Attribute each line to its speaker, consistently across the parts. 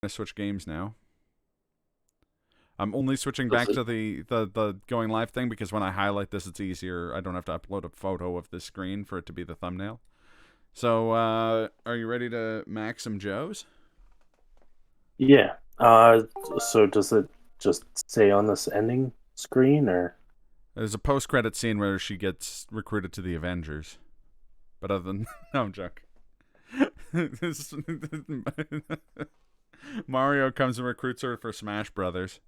Speaker 1: to switch games now. I'm only switching back to the going live thing because when I highlight this, it's easier. I don't have to upload a photo of the screen for it to be the thumbnail. So, are you ready to max some Joes?
Speaker 2: Yeah. So does it just say on this ending screen, or?
Speaker 1: There's a post-credit scene where she gets recruited to the Avengers. But other than... No, I'm joking. Mario comes and recruits her for Smash Brothers.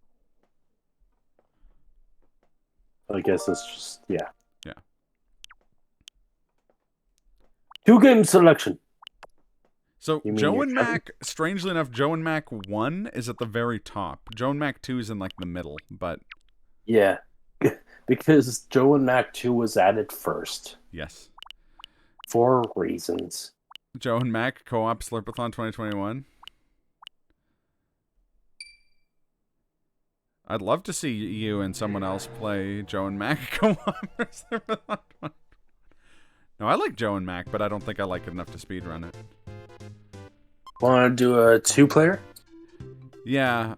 Speaker 2: I guess it's just, yeah.
Speaker 1: Yeah.
Speaker 2: 2 game selection.
Speaker 1: So,
Speaker 2: You mean
Speaker 1: Joe
Speaker 2: you're
Speaker 1: and Mac, strangely enough, Joe and Mac 1 is at the very top. Joe and Mac 2 is in, like, the middle, but...
Speaker 2: Yeah. Because Joe and Mac 2 was added first.
Speaker 1: Yes.
Speaker 2: For reasons.
Speaker 1: Joe and Mac Co-op Slurpathon 2021. I'd love to see you and someone else play Joe and Mac Co-op Slurpathon 2021. No, I like Joe and Mac, but I don't think I like it enough to speedrun it.
Speaker 2: Want to do a 2-player?
Speaker 1: Yeah.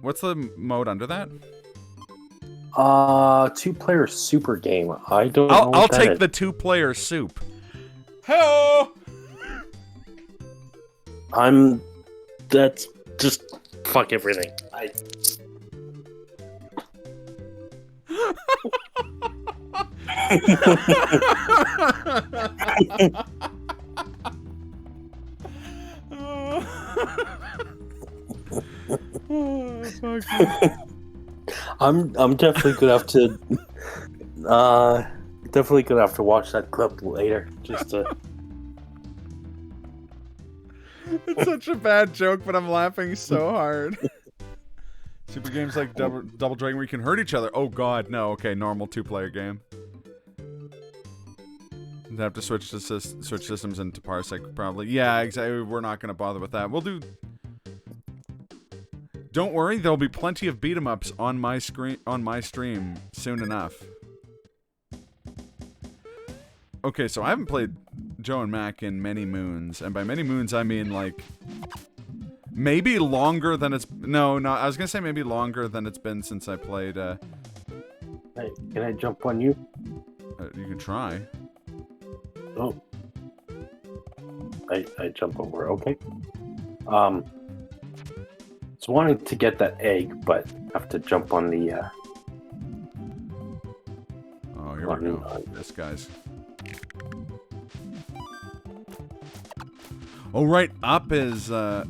Speaker 1: What's the mode under that?
Speaker 2: 2-player super game. I don't know.
Speaker 1: I'll take the 2-player soup. Hello.
Speaker 2: That's just fuck everything. I'm definitely gonna have to watch that clip later just to.
Speaker 1: It's such a bad joke, but I'm laughing so hard. Super games like Double Dragon where you can hurt each other. Oh god, no. Okay, normal 2-player game. I'd have to switch systems into Parsec probably. Yeah, exactly. We're not gonna bother with that. We'll do. Don't worry, there'll be plenty of beat 'em ups on my stream soon enough. Okay, so I haven't played Joe and Mac in many moons, and by many moons I mean like maybe longer than it's no, I was gonna say maybe longer than it's been since I played.
Speaker 2: Hey, can I jump on you?
Speaker 1: You can try.
Speaker 2: Oh, I jump over. Okay. Just wanting to get that egg, but have to jump on the.
Speaker 1: Oh, here we go. This guy's. Oh, right. Up is. Oh,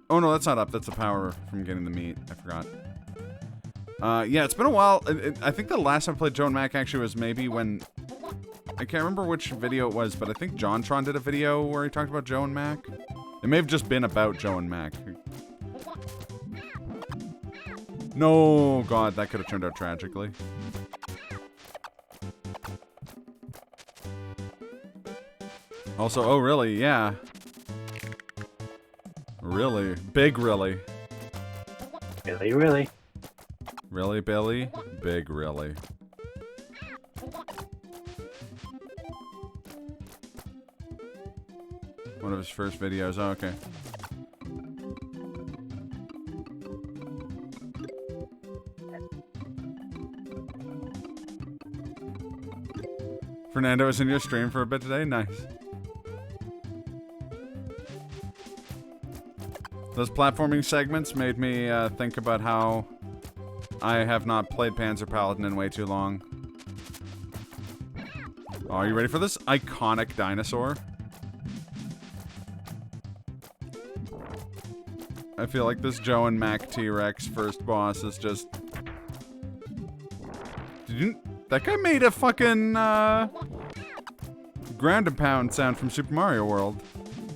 Speaker 1: no, that's not up. That's the power from getting the meat. I forgot. Yeah, it's been a while. I think the last time I played Joe and Mac actually was maybe when. I can't remember which video it was, but I think JonTron did a video where he talked about Joe and Mac. It may have just been about Joe and Mac. No, God, that could have turned out tragically. Also, oh, really? Yeah. Really? Big really.
Speaker 2: Really?
Speaker 1: Really, Billy? Big really. One of his first videos. Oh, okay. Fernando was in your stream for a bit today? Nice. Those platforming segments made me think about how I have not played Panzer Paladin in way too long. Oh, are you ready for this iconic dinosaur? I feel like this Joe and Mac T-Rex first boss is just... That guy made a fucking, ground and pound sound from Super Mario World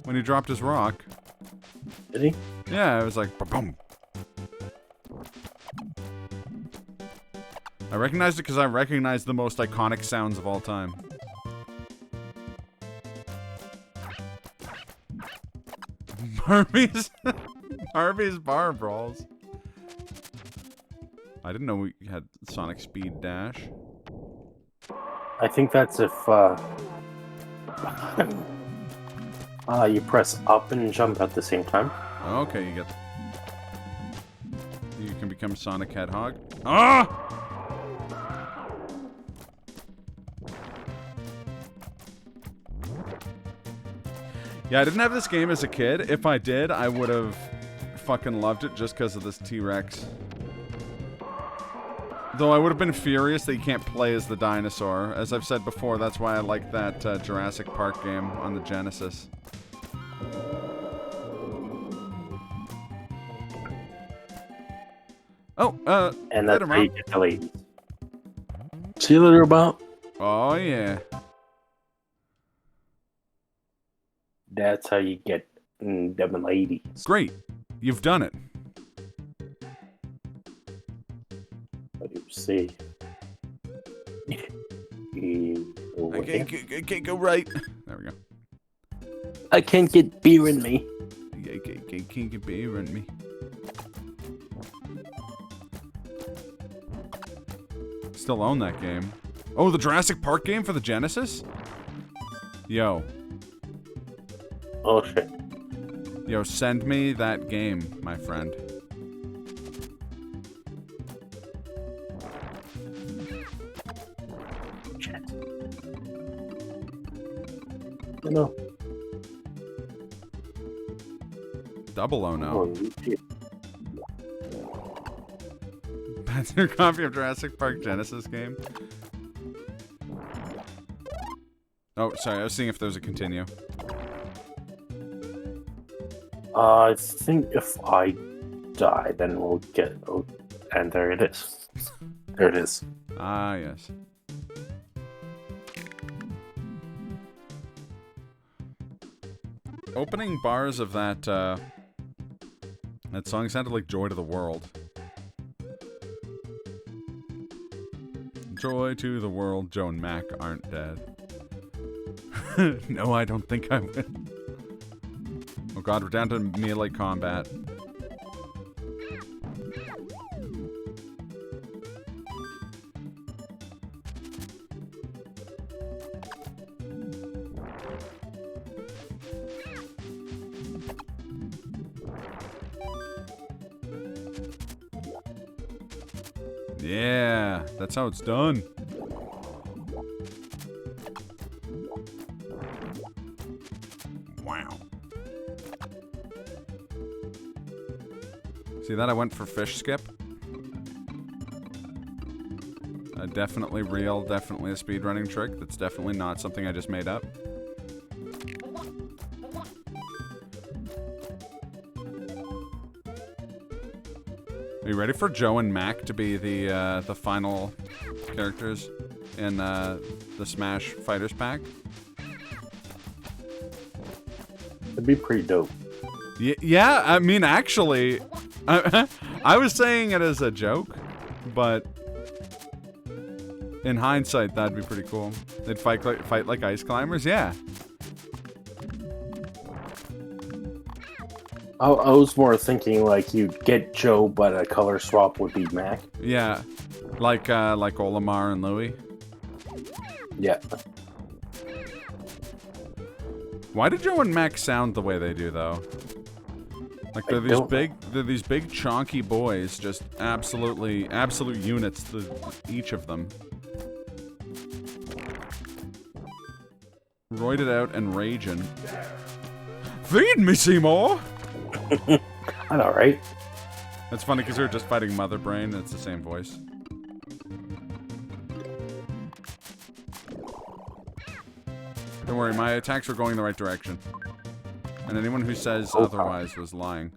Speaker 1: when he dropped his rock.
Speaker 2: Did he?
Speaker 1: Yeah, it was like, ba-boom. I recognized it because I recognized the most iconic sounds of all time. Harvey's Bar Brawls. I didn't know we had Sonic Speed Dash.
Speaker 2: I think that's if You press up and jump at the same time.
Speaker 1: Okay, you get. You can become Sonic Hedgehog. Ah! Yeah, I didn't have this game as a kid. If I did, I would have fucking loved it just because of this T-Rex. Though I would have been furious that you can't play as the dinosaur. As I've said before, that's why I like that Jurassic Park game on the Genesis. Oh,
Speaker 2: And that's
Speaker 1: later,
Speaker 2: how you
Speaker 1: Mom.
Speaker 2: get the ladies. See you later, about.
Speaker 1: Oh, yeah.
Speaker 2: That's how you get them ladies.
Speaker 1: Great. You've done it.
Speaker 2: What do you see?
Speaker 1: I can't go right. There we go.
Speaker 2: I can't get beer in me.
Speaker 1: I can't get beer in me. Still own that game. Oh, the Jurassic Park game for the Genesis? Yo.
Speaker 2: Oh shit.
Speaker 1: Yo, send me that game, my friend.
Speaker 2: Shit. No.
Speaker 1: Double oh no.
Speaker 2: Oh, shit.
Speaker 1: That's your copy of Jurassic Park Genesis game? Oh, sorry, I was seeing if there's a continue.
Speaker 2: I think if I die, then we'll get. Oh, and there it is. There it is.
Speaker 1: Ah, yes. Opening bars of that song sounded like Joy to the World. Joy to the world, Joe and Mac aren't dead. No, I don't think I will. Oh god, we're down to melee combat. Yeah, that's how it's done. Wow. See that? I went for fish skip. Definitely real, definitely a speedrunning trick. That's definitely not something I just made up. Are you ready for Joe and Mac to be the final characters in the Smash Fighters pack?
Speaker 2: It'd be pretty dope.
Speaker 1: Yeah, I mean, actually, I was saying it as a joke, but in hindsight, that'd be pretty cool. They'd fight like ice climbers, yeah.
Speaker 2: I was more thinking like you'd get Joe, but a color swap would be Mac.
Speaker 1: Yeah, like Olimar and Louie.
Speaker 2: Yeah.
Speaker 1: Why did Joe and Mac sound the way they do, though? Like they're these big chonky boys, just absolute units, each of them. Roided out and raging. Feed me, Seymour!
Speaker 2: I know, right?
Speaker 1: That's funny because we were just fighting Mother Brain, and it's the same voice. Don't worry, my attacks are going the right direction. And anyone who says otherwise was lying.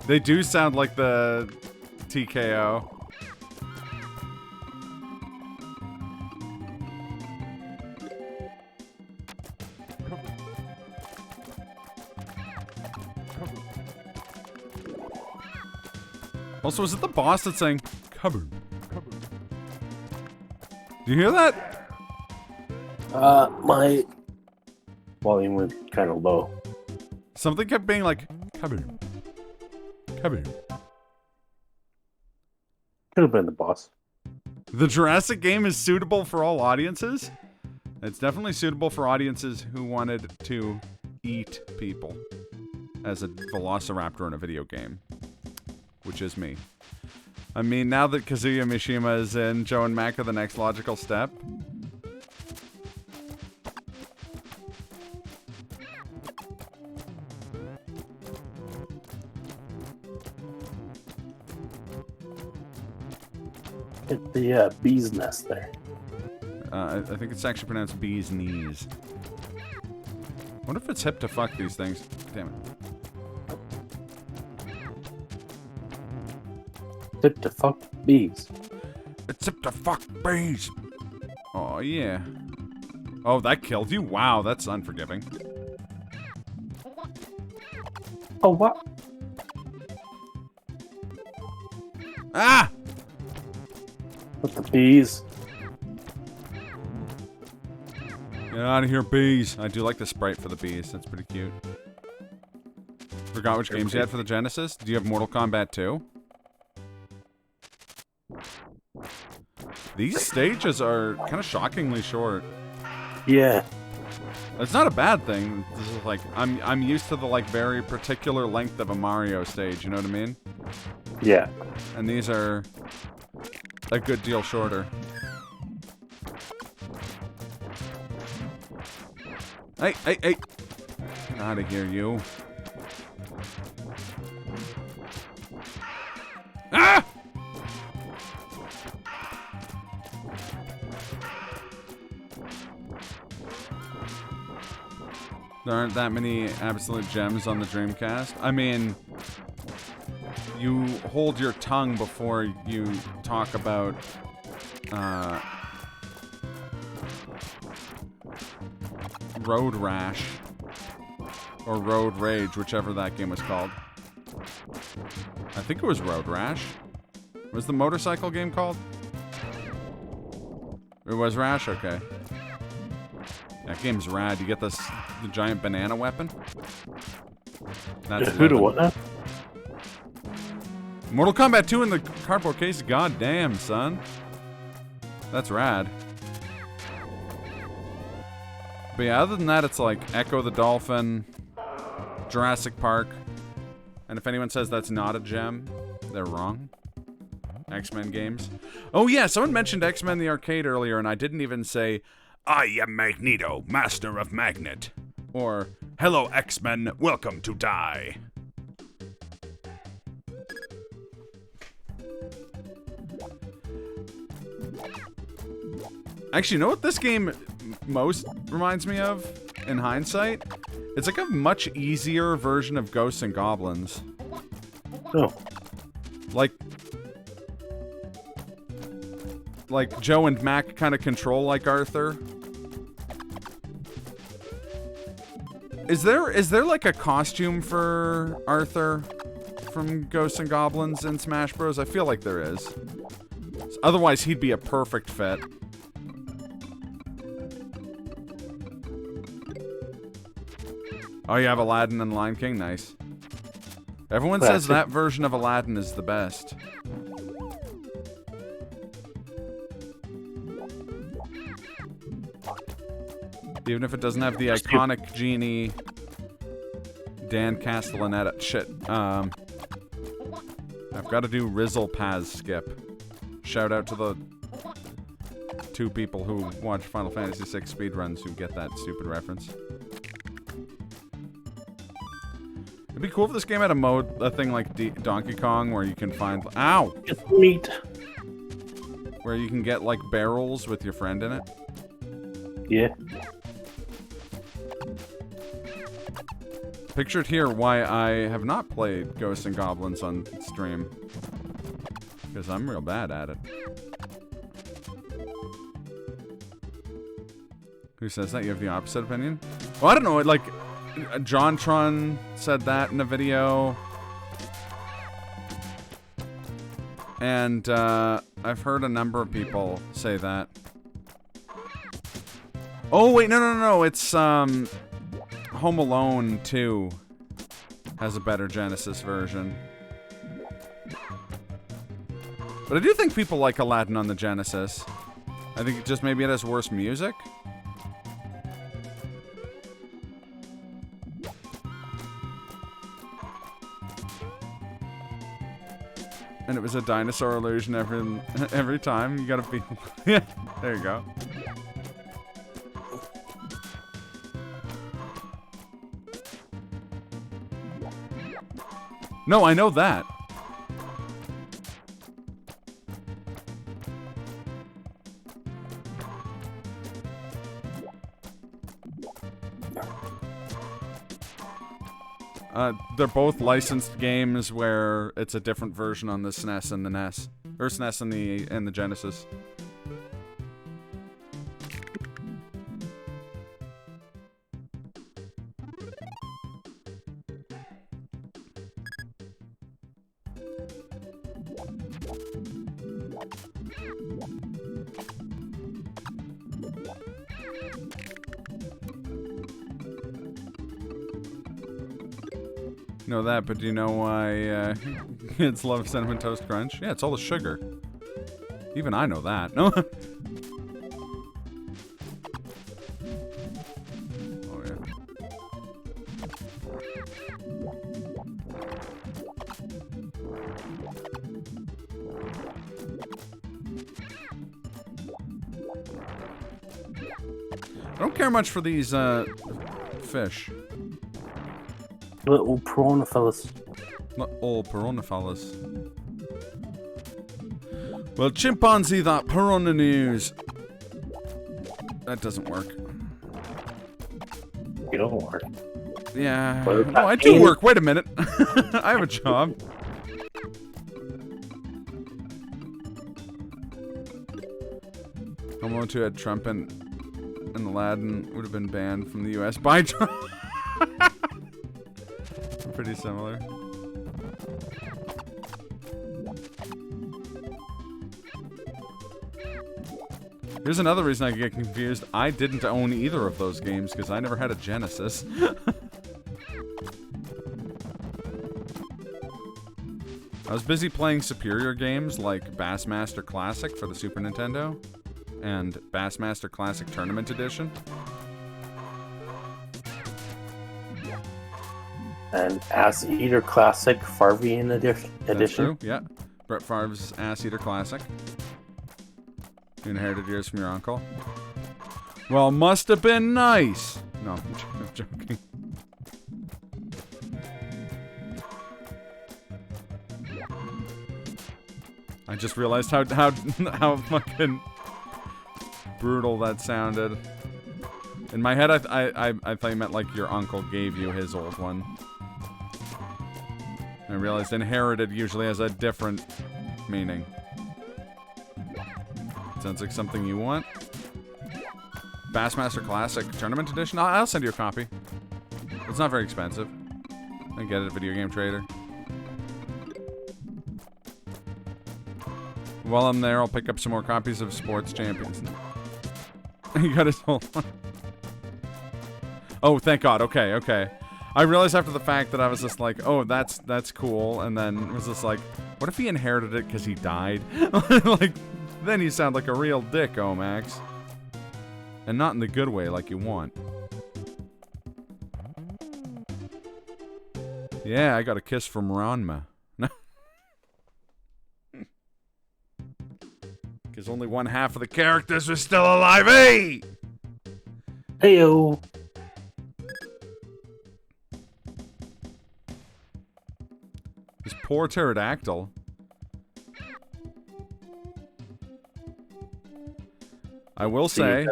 Speaker 1: They do sound like the TKO. Also, is it the boss that's saying, cupboard? Do you hear that?
Speaker 2: My volume was kind of low.
Speaker 1: Something kept being like, cupboard. Cupboard.
Speaker 2: Could have been the boss.
Speaker 1: The Jurassic game is suitable for all audiences? It's definitely suitable for audiences who wanted to eat people as a velociraptor in a video game. Which is me. I mean, now that Kazuya Mishima is in, Joe and Mac are the next logical step.
Speaker 2: Hit the bee's nest there.
Speaker 1: I think it's actually pronounced bee's knees. Wonder if it's hip to fuck these things. Damn it.
Speaker 2: Hip to fuck bees.
Speaker 1: It's hip to fuck bees. Oh, yeah. Oh, that killed you? Wow, that's unforgiving.
Speaker 2: Oh, what?
Speaker 1: Ah!
Speaker 2: With the bees.
Speaker 1: Get out of here, bees. I do like the sprite for the bees. That's pretty cute. Forgot which games you had for the Genesis? Do you have Mortal Kombat 2? These stages are kind of shockingly short.
Speaker 2: Yeah.
Speaker 1: It's not a bad thing. This is like I'm used to the like very particular length of a Mario stage, you know what I mean?
Speaker 2: Yeah.
Speaker 1: And these are a good deal shorter. Hey, hey, hey! Get out of here, you. Ah! There aren't that many absolute gems on the Dreamcast. I mean, you hold your tongue before you talk about Road Rash or Road Rage, whichever that game was called. I think it was Road Rash. What was the motorcycle game called? It was Rash? Okay. That game's rad. You get the giant banana weapon. That's
Speaker 2: Who to what now?
Speaker 1: Mortal Kombat 2 in the cardboard case. God damn, son. That's rad. But yeah, other than that, it's like Echo the Dolphin, Jurassic Park. And if anyone says that's not a gem, they're wrong. X-Men games. Oh yeah, someone mentioned X-Men the arcade earlier, and I didn't even say, I am Magneto, Master of Magnet. Or, hello X-Men, welcome to die. Actually, you know what this game most reminds me of, in hindsight? It's like a much easier version of Ghosts and Goblins.
Speaker 2: Oh.
Speaker 1: Like Joe and Mac kind of control like Arthur. Is there like a costume for Arthur from Ghosts and Goblins in Smash Bros? I feel like there is. Otherwise, he'd be a perfect fit. Oh, you have Aladdin and Lion King? Nice. Everyone says that version of Aladdin is the best. Even if it doesn't have the iconic genie Dan Castellaneta. Shit. I've got to do Rizzle Paz skip. Shout out to the 2 people who watch Final Fantasy VI speedruns who get that stupid reference. It'd be cool if this game had a thing like Donkey Kong where you can find... Ow!
Speaker 2: It's meat.
Speaker 1: Where you can get, like, barrels with your friend in it.
Speaker 2: Yeah.
Speaker 1: Pictured here why I have not played Ghosts and Goblins on stream. Because I'm real bad at it. Who says that? You have the opposite opinion? Well, I don't know, like... JonTron said that in a video. And, I've heard a number of people say that. Oh, wait, no, it's, Home Alone 2 has a better Genesis version. But I do think people like Aladdin on the Genesis. I think just maybe it has worse music. And it was a dinosaur illusion every time. You gotta be... Yeah, there you go. No, I know that. They're both licensed games where it's a different version on the SNES and the NES. Or SNES and the Genesis. Know that, but do you know why kids love Cinnamon Toast Crunch? Yeah, it's all the sugar. Even I know that. No. Oh yeah. I don't care much for these fish.
Speaker 2: Little piranha fellas.
Speaker 1: Not all piranha fellas. Well, chimpanzee, that piranha news. That doesn't work.
Speaker 2: You don't work.
Speaker 1: Yeah. No, I do work. Wait a minute. I have a job. I'm going to add Trump and Aladdin would have been banned from the U.S. by Trump. Pretty similar. Here's another reason I get confused. I didn't own either of those games because I never had a Genesis. I was busy playing superior games like Bassmaster Classic for the Super Nintendo and Bassmaster Classic Tournament Edition.
Speaker 2: And Ass Eater Classic Farvian Edition.
Speaker 1: That's true, yeah. Brett Favre's Ass Eater Classic. You inherited yours from your uncle. Well, must have been nice. No, I'm joking. I just realized how fucking brutal that sounded. In my head, I thought you meant like your uncle gave you his old one. I realized inherited usually has a different meaning. Sounds like something you want. Bassmaster Classic Tournament Edition? I'll send you a copy. It's not very expensive. I can get it at Video Game Trader. While I'm there, I'll pick up some more copies of Sports Champions. You got his whole one. Oh, thank God. Okay, okay. I realized after the fact that I was just like, oh, that's cool. And then was just like, what if he inherited it because he died? Like, then you sound like a real dick, Omax. And not in the good way like you want. Yeah, I got a kiss from Ranma. Because only one half of the characters were still alive. Hey!
Speaker 2: Heyo.
Speaker 1: This poor pterodactyl. I will say,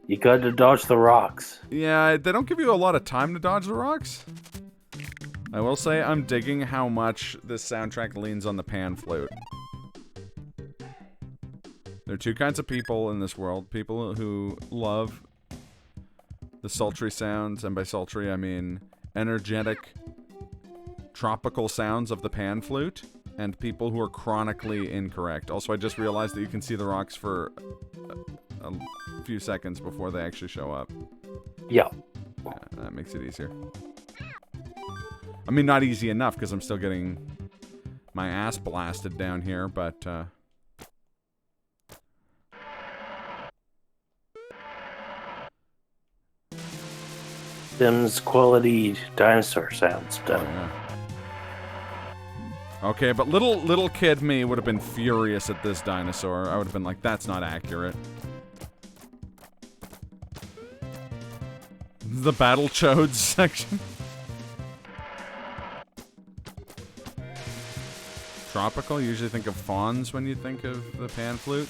Speaker 2: you gotta dodge the rocks.
Speaker 1: Yeah, they don't give you a lot of time to dodge the rocks. I will say I'm digging how much this soundtrack leans on the pan flute. There are two kinds of people in this world. People who love the sultry sounds, and by sultry I mean energetic, tropical sounds of the pan flute, and people who are chronically incorrect. Also, I just realized that you can see the rocks for a few seconds before they actually show up.
Speaker 2: Yeah.
Speaker 1: Yeah, that makes it easier. I mean, not easy enough, because I'm still getting my ass blasted down here, but
Speaker 2: Sims quality dinosaur sounds
Speaker 1: oh,
Speaker 2: done.
Speaker 1: yeah. Okay, but little kid me would have been furious at this dinosaur. I would have been like, that's not accurate. The Battle Chodes section. Tropical? You usually think of fawns when you think of the pan flute.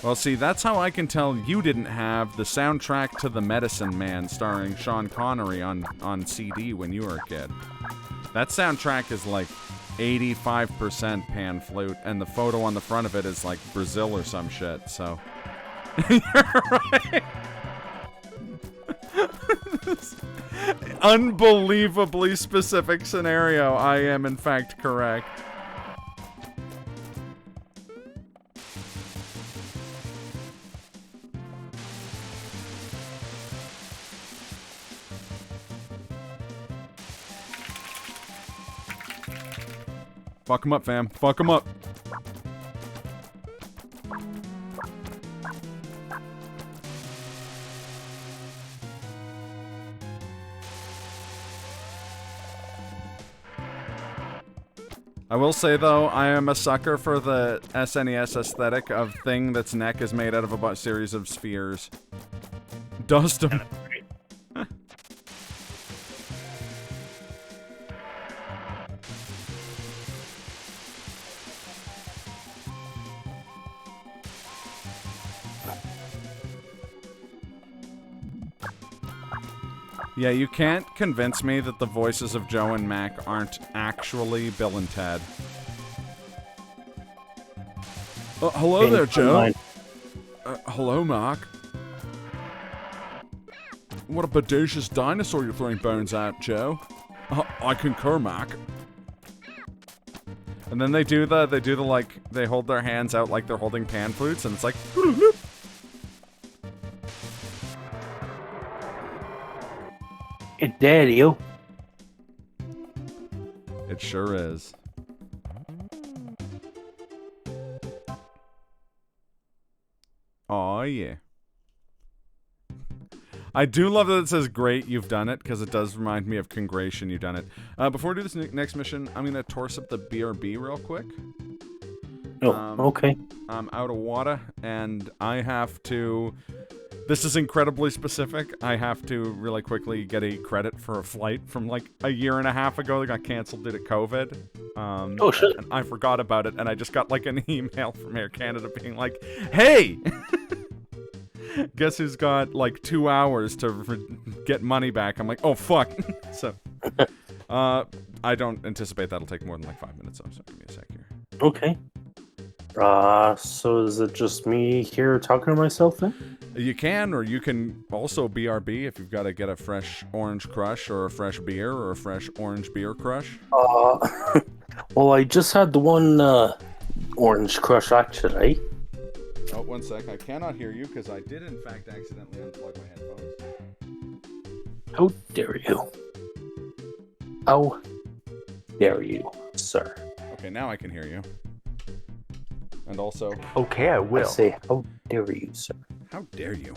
Speaker 1: Well, see, that's how I can tell you didn't have the soundtrack to The Medicine Man starring Sean Connery on CD when you were a kid. That soundtrack is like 85% pan flute, and the photo on the front of it is like Brazil or some shit, so... You're right! Unbelievably specific scenario. I am, in fact, correct. Fuck him up, fam. Fuck him up. I will say, though, I am a sucker for the SNES aesthetic of thing that's neck is made out of a series of spheres. Dust 'em. Yeah, you can't convince me that the voices of Joe and Mac aren't actually Bill and Ted. Hello there, Joe. Hello, Mark. What a bodacious dinosaur you're throwing bones at, Joe. I concur, Mac. And then they do the like, they hold their hands out like they're holding pan flutes, and it's like...
Speaker 2: It dare you.
Speaker 1: It sure is. Aw, yeah. I do love that it says, great, you've done it, because it does remind me of Congration, you've done it. Before we do this next mission, I'm going to torse up the BRB real quick.
Speaker 2: Oh, okay.
Speaker 1: I'm out of water, and I have to... This is incredibly specific. I have to really quickly get a credit for a flight from like a year and a half ago that got canceled due to COVID.
Speaker 2: Oh, shit.
Speaker 1: And I forgot about it, and I just got like an email from Air Canada being like, hey! Guess who's got like 2 hours to get money back? I'm like, oh, fuck. So, I don't anticipate that'll take more than like 5 minutes, so give me a sec here.
Speaker 2: Okay. So is it just me here talking to myself then?
Speaker 1: You can, or you can also BRB if you've got to get a fresh orange crush or a fresh beer or a fresh orange beer crush.
Speaker 2: Well, I just had the one orange crush actually.
Speaker 1: Oh, 1 sec. I cannot hear you because I did in fact accidentally unplug my headphones.
Speaker 2: How dare you? How dare you, sir?
Speaker 1: Okay, now I can hear you. And also...
Speaker 3: Okay, I will.
Speaker 2: I say, how dare you, sir?
Speaker 1: How dare you?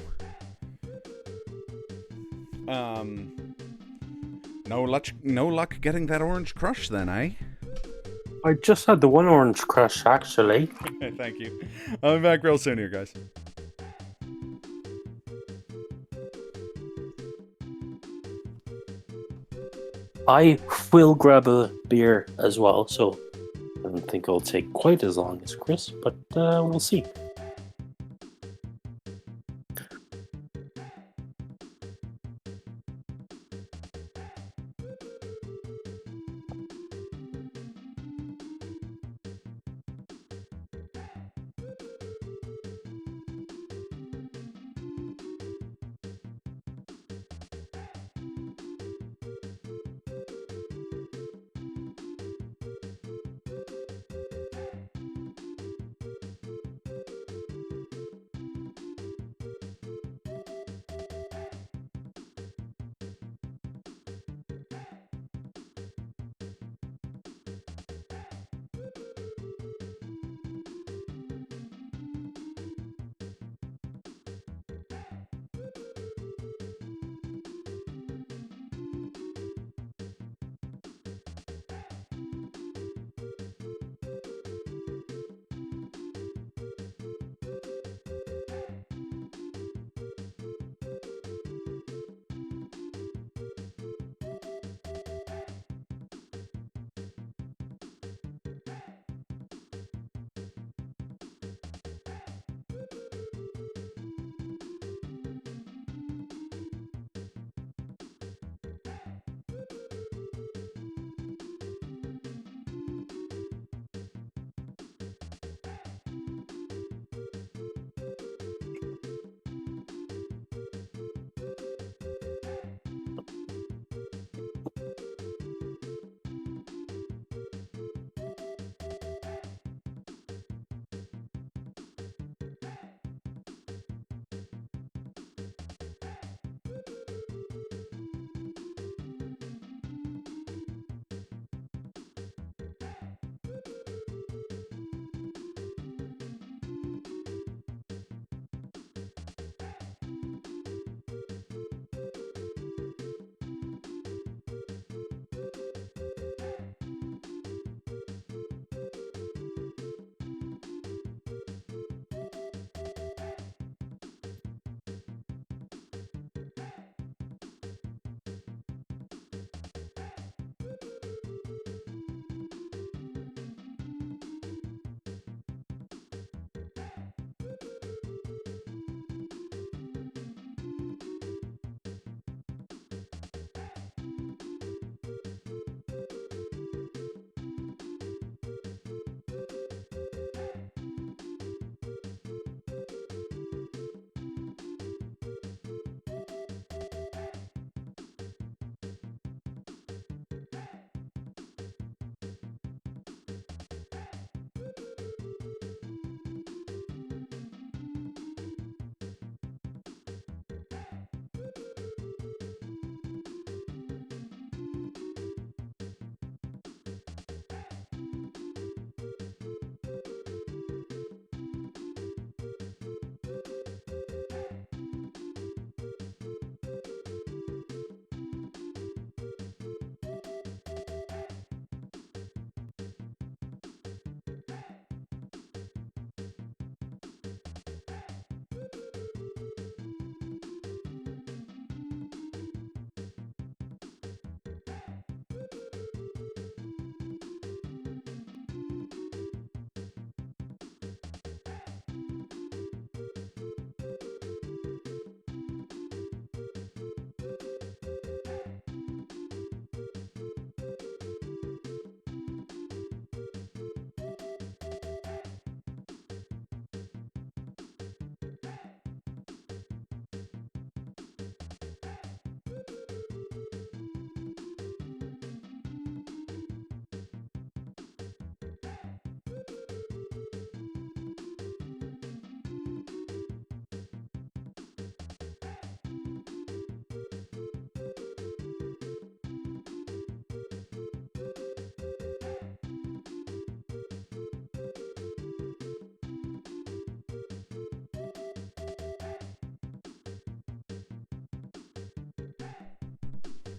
Speaker 1: No luck getting that orange crush then, eh?
Speaker 2: I just had the one orange crush, actually.
Speaker 1: Okay, thank you. I'll be back real soon here, guys.
Speaker 2: I will grab a beer as well, so I don't think it'll take quite as long as Chris, but we'll see.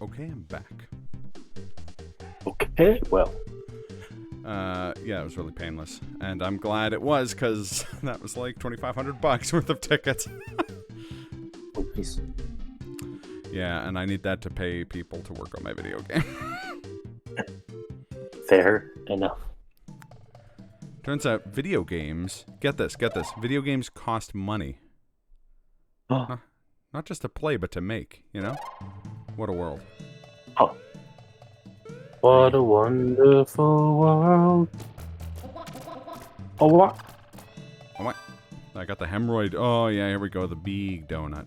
Speaker 1: Okay, I'm back.
Speaker 2: Okay, well.
Speaker 1: Yeah, it was really painless. And I'm glad it was, because that was like $2,500 worth of tickets.
Speaker 2: Oh, please.
Speaker 1: Yeah, and I need that to pay people to work on my video game.
Speaker 2: Fair enough.
Speaker 1: Turns out video games, get this, video games cost money.
Speaker 2: Oh.
Speaker 1: Not just to play, but to make, you know? What a world.
Speaker 2: Oh. What a wonderful world. Oh, what?
Speaker 1: Oh, what? I got the hemorrhoid. Oh, yeah, here we go. The big donut.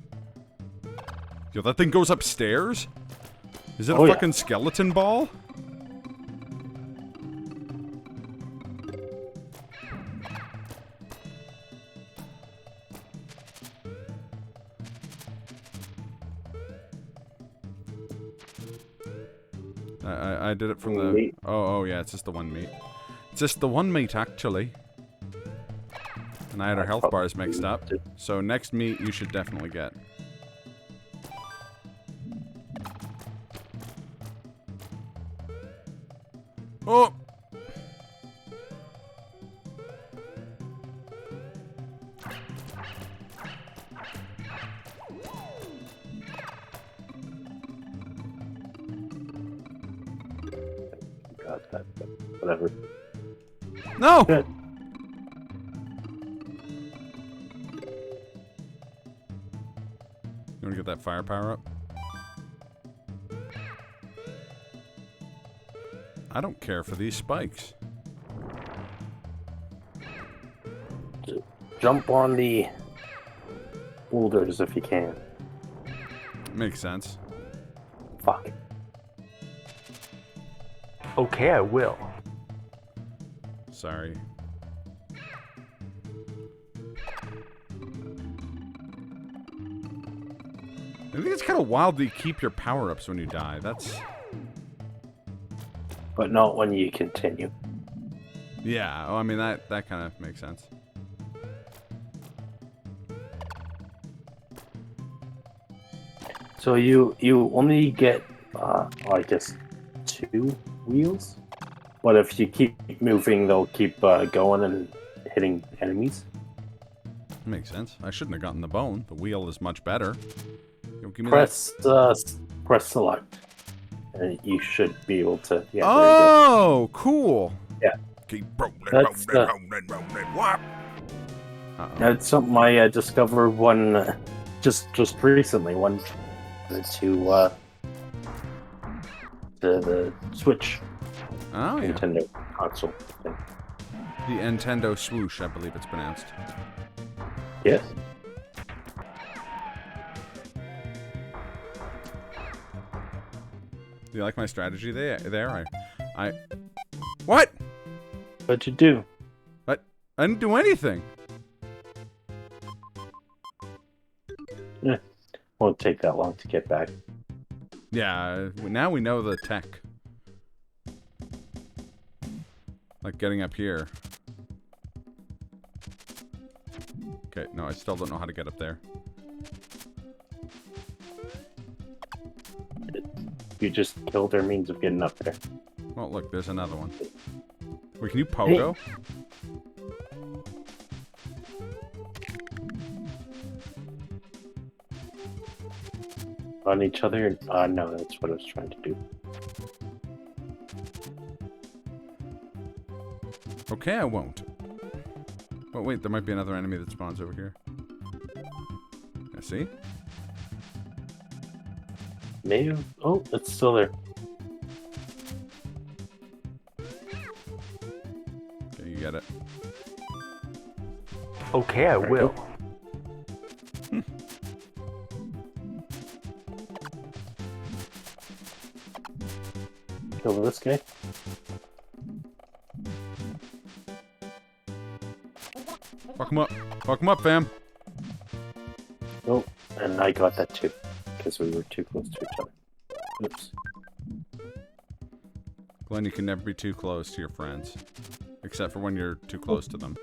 Speaker 1: Yo, that thing goes upstairs? Is it a fucking skeleton ball? I did it from the...
Speaker 2: Meat.
Speaker 1: Oh, yeah, it's just the one meat. It's just the one meat, actually. And I had our health bars mixed up. So next meat you should definitely get. Oh!
Speaker 2: Got that, but whatever.
Speaker 1: No!
Speaker 2: Good.
Speaker 1: You wanna get that firepower up? I don't care for these spikes.
Speaker 2: Jump on the boulders if you can.
Speaker 1: Makes sense.
Speaker 2: Fuck.
Speaker 3: Okay, I will.
Speaker 1: Sorry. I think it's kind of wild that you keep your power-ups when you die. That's...
Speaker 2: But not when you continue.
Speaker 1: Yeah, well, I mean, that kind of makes sense.
Speaker 2: So you only get, I guess, 2 wheels? But if you keep moving, they'll keep going and hitting enemies?
Speaker 1: Makes sense. I shouldn't have gotten the bone. The wheel is much better. Yo, give me
Speaker 2: Press select. And you should be able to... Yeah,
Speaker 1: oh, cool.
Speaker 2: Yeah.
Speaker 1: Keep rolling,
Speaker 2: That's,
Speaker 1: rolling. Whop. Uh-oh.
Speaker 2: That's something I discovered one just recently. One to the Switch
Speaker 1: Oh, yeah.
Speaker 2: Nintendo console thing.
Speaker 1: The Nintendo Swoosh, I believe it's pronounced.
Speaker 2: Yes.
Speaker 1: Do you like my strategy there? I... What?
Speaker 2: What'd you do?
Speaker 1: What? I didn't do anything.
Speaker 2: Won't take that long to get back.
Speaker 1: Yeah, now we know the tech. Like getting up here. Okay, no, I still don't know how to get up there.
Speaker 2: You just killed their means of getting up there.
Speaker 1: Oh, look, there's another one. Wait, can you pogo?
Speaker 2: On each other? No, that's what I was trying to do.
Speaker 1: Okay, I won't. Oh, wait, there might be another enemy that spawns over here. Yeah, see?
Speaker 2: Maybe. Oh, it's still there.
Speaker 1: Okay, you get it.
Speaker 3: Okay, I will.
Speaker 2: Kill this guy.
Speaker 1: Fuck him up. Fuck him up, fam.
Speaker 2: Oh, and I got that too. Because we were too close to each other. Oops.
Speaker 1: Glenn, you can never be too close to your friends. Except for when you're too close to them.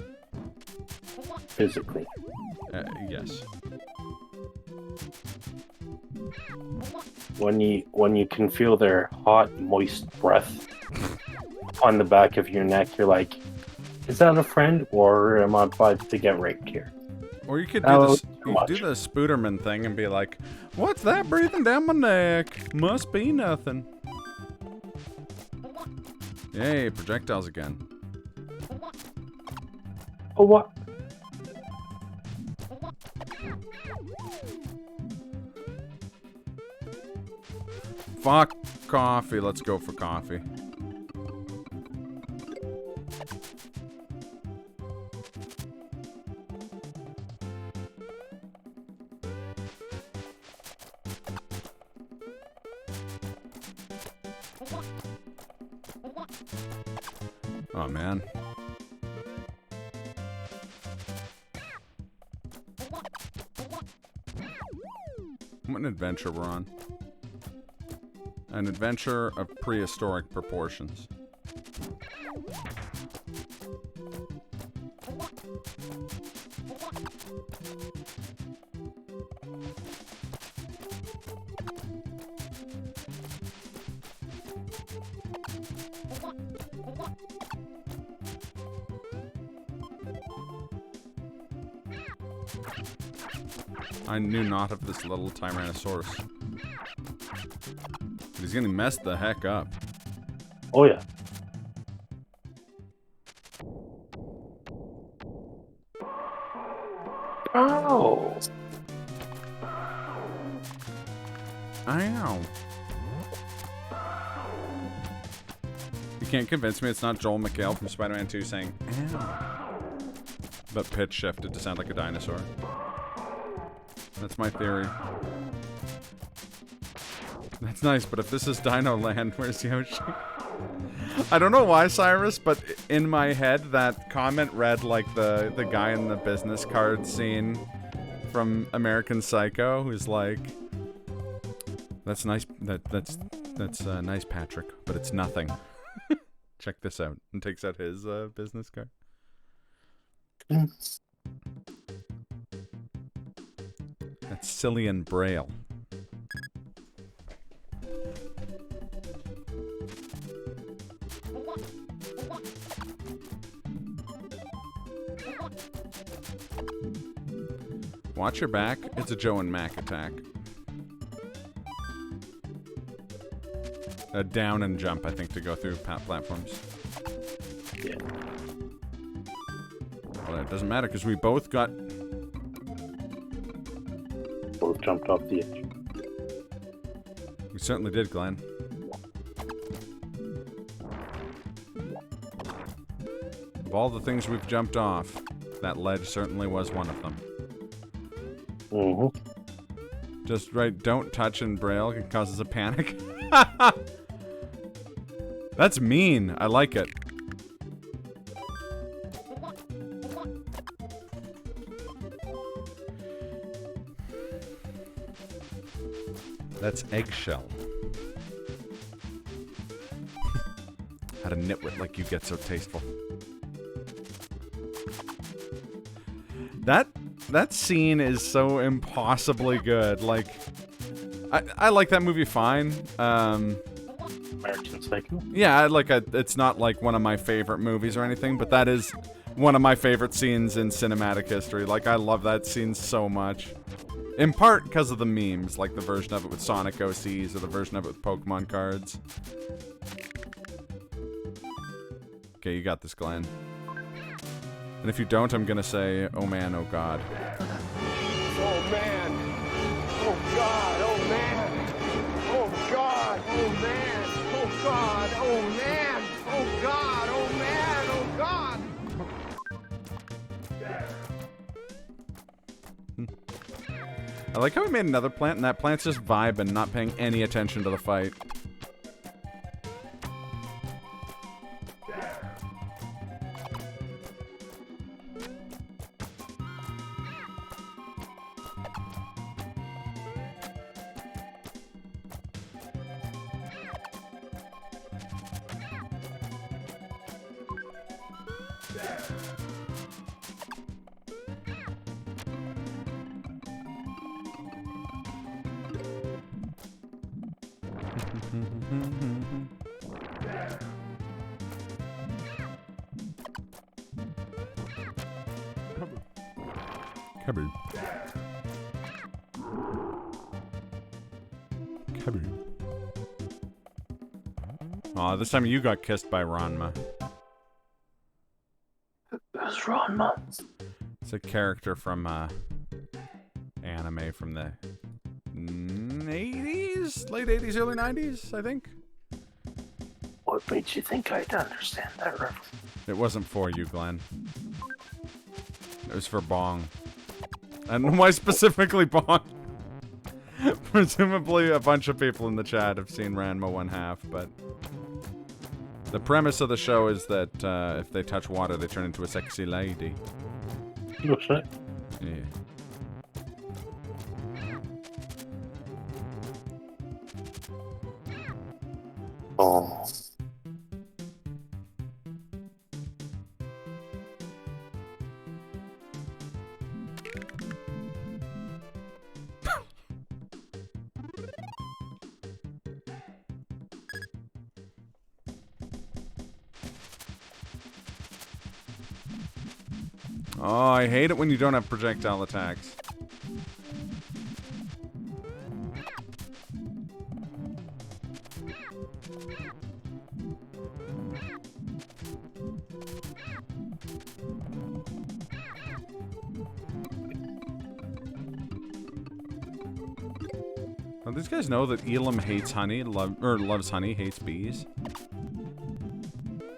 Speaker 2: Physically.
Speaker 1: Yes.
Speaker 2: When you can feel their hot, moist breath on the back of your neck, you're like, is that a friend or am I about to get raped here?
Speaker 1: Or you could
Speaker 2: Oh,
Speaker 1: do the Spooderman thing and be like, what's that breathing down my neck? Must be nothing. Yay, projectiles again.
Speaker 2: Oh, what?
Speaker 1: Fuck coffee. Let's go for coffee. Oh, man. What an adventure we're on. An adventure of prehistoric proportions. I knew not of this little Tyrannosaurus. He's gonna mess the heck up.
Speaker 2: Oh, yeah. Oh.
Speaker 1: Ow. You can't convince me it's not Joel McHale from Spider-Man 2 saying, ow. But pitch shifted to sound like a dinosaur. That's my theory. That's nice, but if this is Dino Land, where's Yoshi? I don't know why, Cyrus, but in my head, that comment read like the guy in the business card scene from American Psycho, who's like, "That's nice. That's nice, Patrick, but it's nothing." Check this out, and takes out his business card. That's Cillian Braille. Watch your back. It's a Joe and Mac attack. A down and jump, I think, to go through platforms.
Speaker 2: Yeah.
Speaker 1: Well, it doesn't matter because we both got.
Speaker 2: Both jumped off the edge.
Speaker 1: We certainly did, Glenn. Of all the things we've jumped off, that ledge certainly was one of them.
Speaker 2: Mm-hmm.
Speaker 1: Just write "don't touch" in Braille. It causes a panic. That's mean. I like it. That's eggshell. How to nitwit like you get so tasteful. That scene is so impossibly good. Like, I like that movie fine.
Speaker 2: American Psycho?
Speaker 1: Yeah, it's not like one of my favorite movies or anything, but that is one of my favorite scenes in cinematic history. Like, I love that scene so much. In part because of the memes, like the version of it with Sonic OCs or the version of it with Pokemon cards. Okay, you got this, Glenn. And if you don't, I'm gonna say, oh man, oh god.
Speaker 4: Oh man! Oh god! Oh man! Oh god! Oh man! Oh god! Oh man! Oh god! Oh man! Oh god!
Speaker 1: I like how we made another plant, and that plant's just vibing, not paying any attention to the fight. Cupboard. Cupboard. Aw, this time you got kissed by Ranma.
Speaker 2: Who's Ranma?
Speaker 1: It's a character from anime from the 80s? Late 80s, early 90s, I think.
Speaker 2: What made you think I'd understand that reference?
Speaker 1: It wasn't for you, Glenn. It was for Bong. And why specifically Bong? Presumably a bunch of people in the chat have seen Ranma 1/2, but... The premise of the show is that if they touch water, they turn into a sexy lady.
Speaker 2: No shit.
Speaker 1: Yeah.
Speaker 2: Oh.
Speaker 1: Oh, I hate it when you don't have projectile attacks. Oh, these guys know that Elam hates honey, loves honey, hates bees.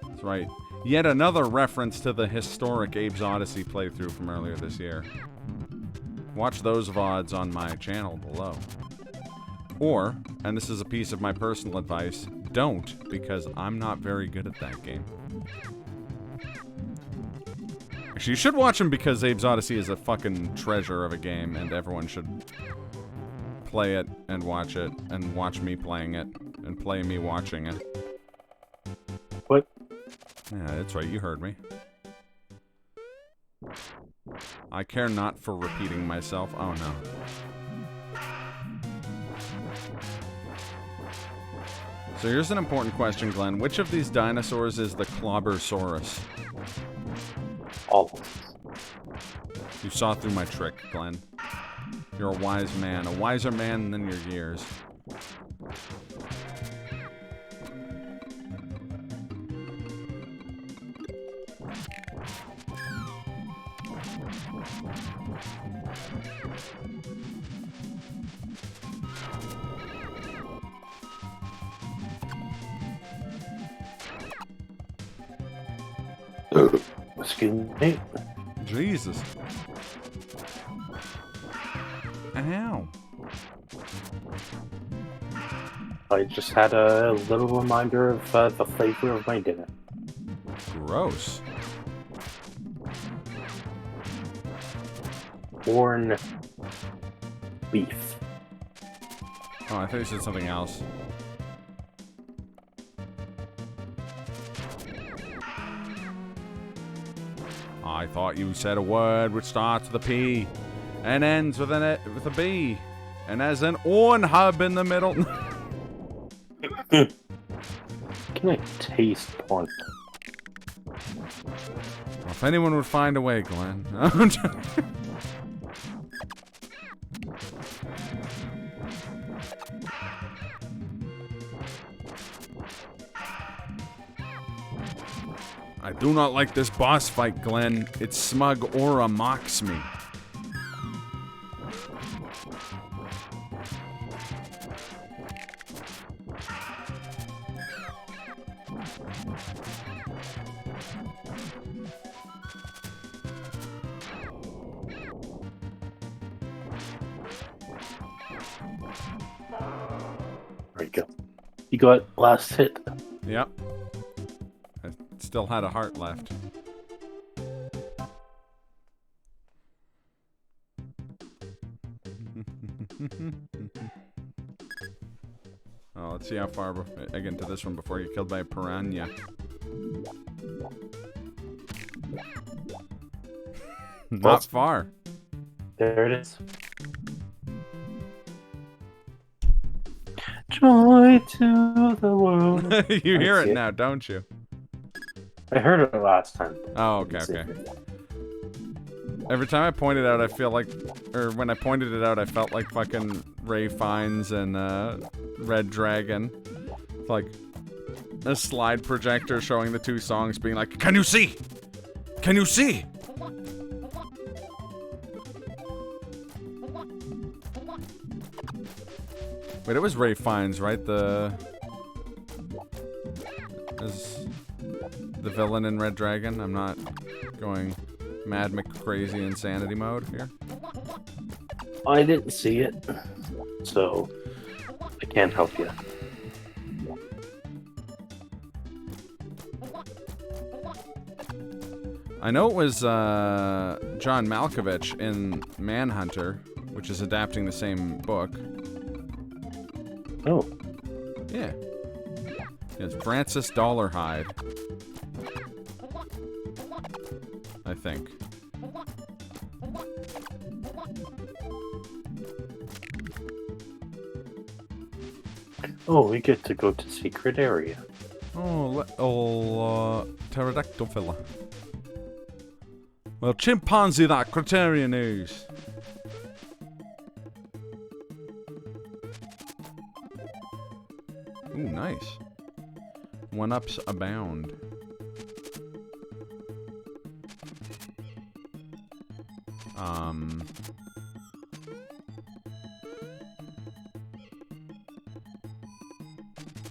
Speaker 1: That's right. Yet another reference to the historic Abe's Odyssey playthrough from earlier this year. Watch those VODs on my channel below. Or, and this is a piece of my personal advice, don't, because I'm not very good at that game. Actually, you should watch them because Abe's Odyssey is a fucking treasure of a game, and everyone should play it, and watch me playing it, and play me watching it.
Speaker 2: What?
Speaker 1: Yeah, that's right, you heard me. I care not for repeating myself. Oh no. So here's an important question, Glenn. Which of these dinosaurs is the Clobbersaurus?
Speaker 2: All of them.
Speaker 1: You saw through my trick, Glenn. You're a wise man. A wiser man than your years.
Speaker 2: Excuse me.
Speaker 1: Jesus. Ow.
Speaker 2: I just had a little reminder of the flavor of my dinner.
Speaker 1: Gross.
Speaker 2: Corn beef.
Speaker 1: Oh, I thought you said something else. I thought you said a word which starts with a P and ends with a B and has an on hub in the middle.
Speaker 2: Can I taste porn?
Speaker 1: If anyone would find a way, Glenn. I do not like this boss fight, Glenn. Its smug aura mocks me.
Speaker 2: There you go. You got last hit.
Speaker 1: Yep. I still had a heart left. Oh, let's see how far I get into this one before you're killed by a piranha. Not far.
Speaker 2: There it is. Join way to the world.
Speaker 1: You hear
Speaker 2: I
Speaker 1: it
Speaker 2: see it.
Speaker 1: now, don't you?
Speaker 2: I heard it last time.
Speaker 1: Oh, okay, okay. Every time I point it out, I feel like, or when I pointed it out, I felt like fucking Ray Fiennes and Red Dragon. Like a slide projector showing the two songs, being like, "Can you see? Can you see?" Wait, it was Ray Fiennes, right? Is the villain in Red Dragon? I'm not going Mad McCrazy insanity mode here.
Speaker 2: I didn't see it, so I can't help you.
Speaker 1: I know it was John Malkovich in Manhunter, which is adapting the same book.
Speaker 2: Oh,
Speaker 1: Yeah. It's Francis Dollarhide. I think.
Speaker 2: oh, we get to go to secret area.
Speaker 1: Oh, pterodactyl fella. Well, chimpanzee that criteria news. Ooh, nice. One-ups abound.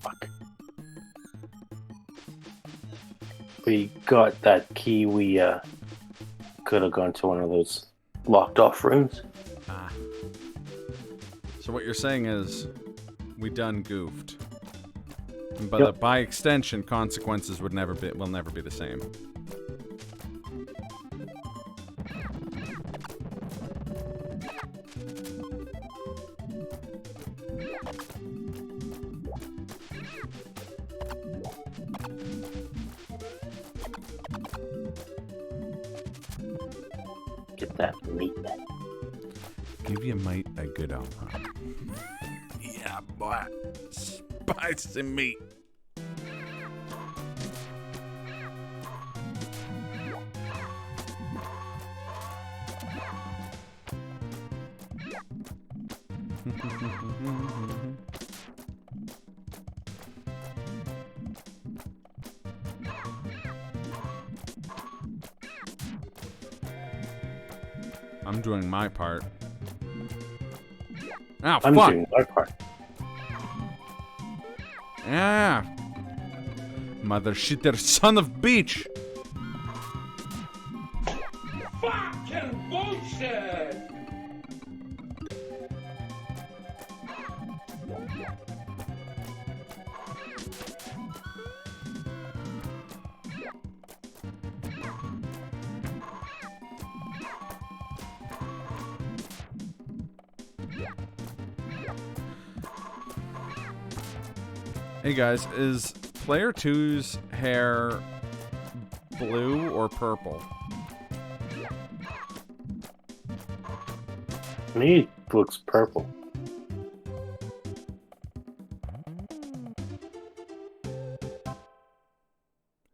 Speaker 2: Fuck. We got that key. We could have gone to one of those locked off rooms.
Speaker 1: Ah. So what you're saying is, we done goofed. But
Speaker 2: Yep.
Speaker 1: by extension, consequences will never be the same.
Speaker 2: Get that meat.
Speaker 1: Give your mate a good old hug. Yeah, boy. Spicy meat. I'm doing my part. Ah,
Speaker 2: I'm
Speaker 1: fuck!
Speaker 2: doing my part.
Speaker 1: Ah! Mother shitter son of bitch!
Speaker 4: Fucking bullshit!
Speaker 1: Hey guys, is player 2's hair blue or purple?
Speaker 2: To me, it looks purple.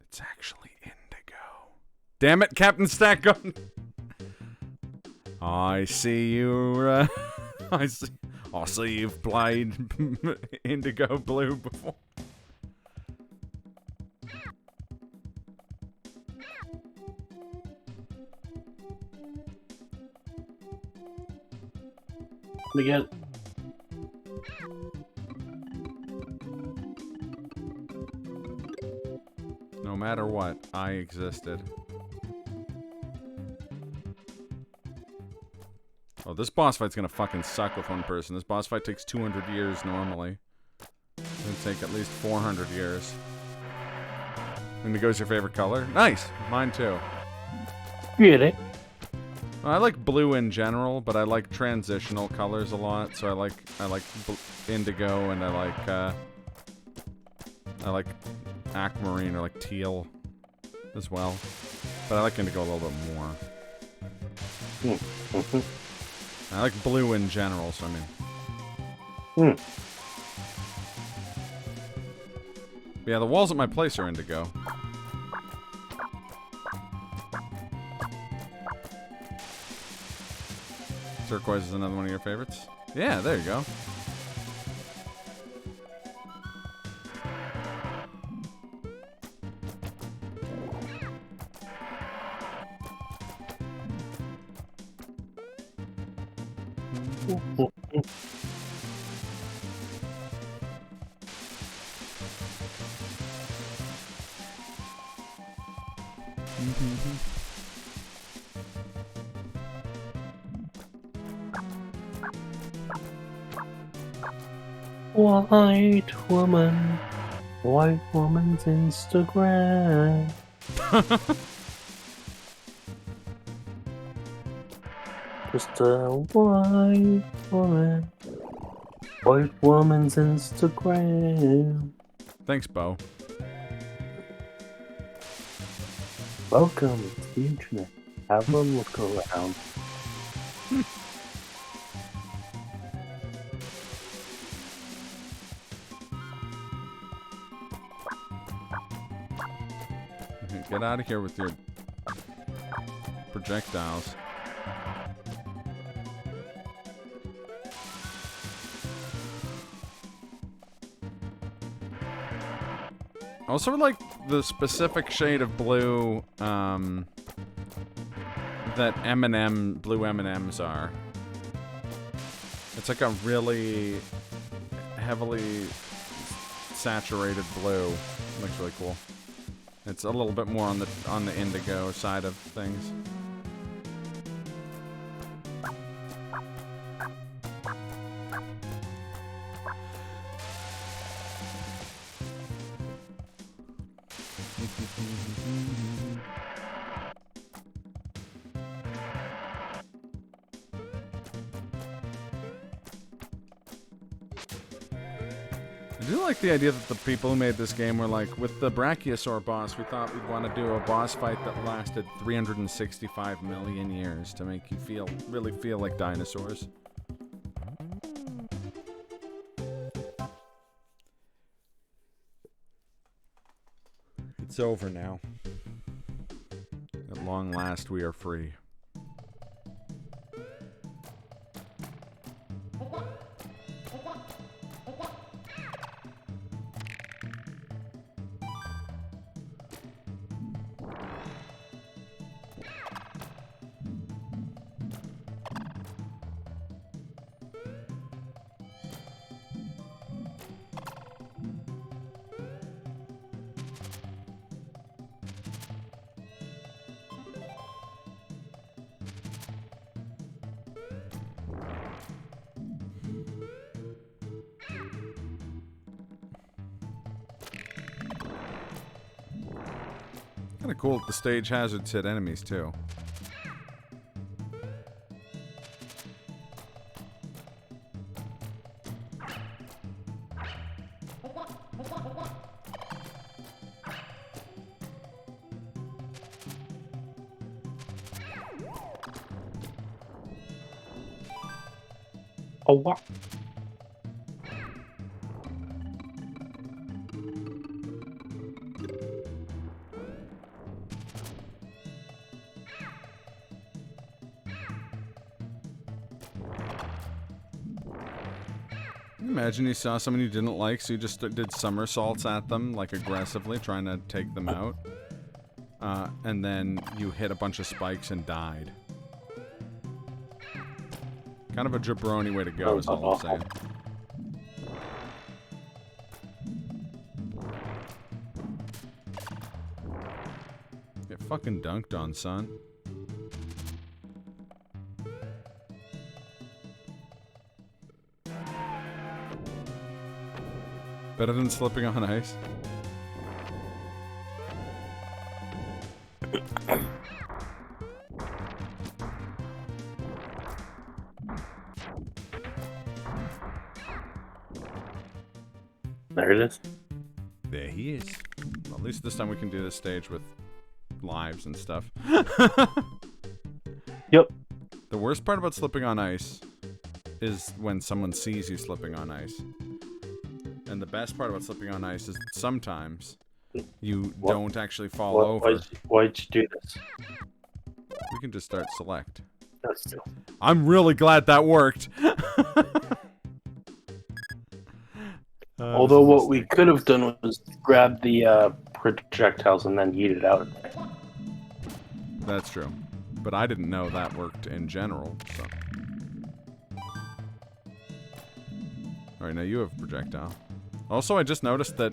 Speaker 1: It's actually indigo. Damn it, Captain Stackgun! I see you, I see you've played indigo blue before.
Speaker 2: We get
Speaker 1: No matter what, I existed. Oh, this boss fight's gonna fucking suck with one person. This boss fight takes 200 years normally. It's gonna take at least 400 years. Indigo's your favorite color? Nice! Mine too.
Speaker 2: get it.
Speaker 1: I like blue in general, but I like transitional colors a lot. So I like indigo, and I like aquamarine or like teal as well. But I like indigo a little bit more. I like blue in general, so I mean. But yeah, the walls at my place are indigo. Turquoise is another one of your favorites? Yeah, there you go.
Speaker 2: White woman's Instagram. Just a white woman's Instagram.
Speaker 1: Thanks, Bo.
Speaker 2: Welcome to the internet. Have a look around.
Speaker 1: Get out of here with your projectiles. I also like the specific shade of blue that blue M&Ms are. It's like a really heavily saturated blue. Looks really cool. It's a little bit more on the indigo side of things. I do like the idea that the people who made this game were like, with the Brachiosaur boss, we thought we'd want to do a boss fight that lasted 365 million years to make you really feel like dinosaurs. It's over now. At long last, we are free. Kind of cool that the stage hazards hit enemies too.
Speaker 2: Oh, what?
Speaker 1: Imagine you saw someone you didn't like, so you just did somersaults at them, like aggressively, trying to take them out. And then you hit a bunch of spikes and died. Kind of a jabroni way to go, is all I'm saying. Get fucking dunked on, son. Better than slipping on ice.
Speaker 2: There it is.
Speaker 1: There he is. Well, at least this time we can do this stage with lives and stuff.
Speaker 2: Yep.
Speaker 1: The worst part about slipping on ice is when someone sees you slipping on ice. And the best part about slipping on ice is that sometimes you
Speaker 2: What?
Speaker 1: don't actually fall over.
Speaker 2: Why'd you do this?
Speaker 1: We can just start select.
Speaker 2: That's still.
Speaker 1: I'm really glad that worked.
Speaker 2: Although what we could have done was grab the projectiles and then yeet it out.
Speaker 1: That's true. But I didn't know that worked in general, so. Alright, now you have projectile. Also, I just noticed that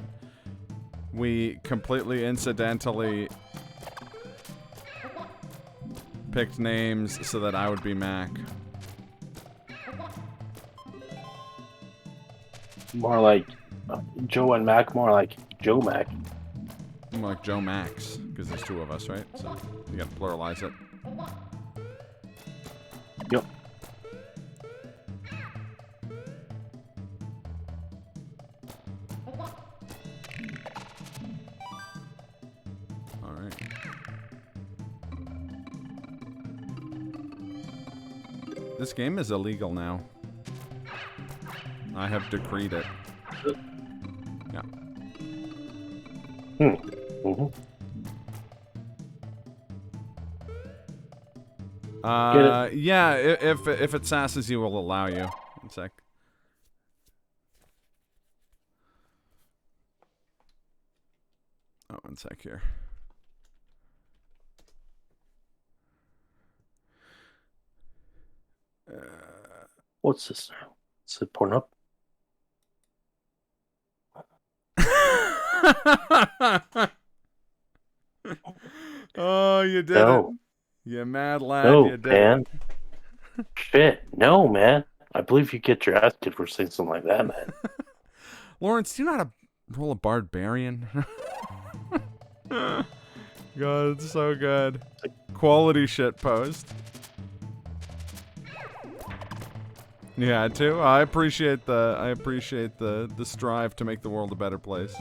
Speaker 1: we completely incidentally picked names so that I would be Mac.
Speaker 2: More like Joe and Mac, more like Joe Mac.
Speaker 1: More like Joe Max, because there's two of us, right? So you gotta pluralize it.
Speaker 2: Yep.
Speaker 1: Alright. This game is illegal now. I have decreed it. Yeah.
Speaker 2: Mm-hmm.
Speaker 1: Yeah, if it sasses you, we'll allow you. One sec. Oh, one sec here.
Speaker 2: What's this now? Is it porn up?
Speaker 1: Oh, you did
Speaker 2: No.
Speaker 1: it. You mad lad,
Speaker 2: No,
Speaker 1: you did
Speaker 2: man. Shit. No, man. I believe you get your ass kicked for saying something like that, man.
Speaker 1: Lawrence, do you know how to roll a barbarian? God, it's so good. Quality shit post. You had to. I appreciate the strive to make the world a better place.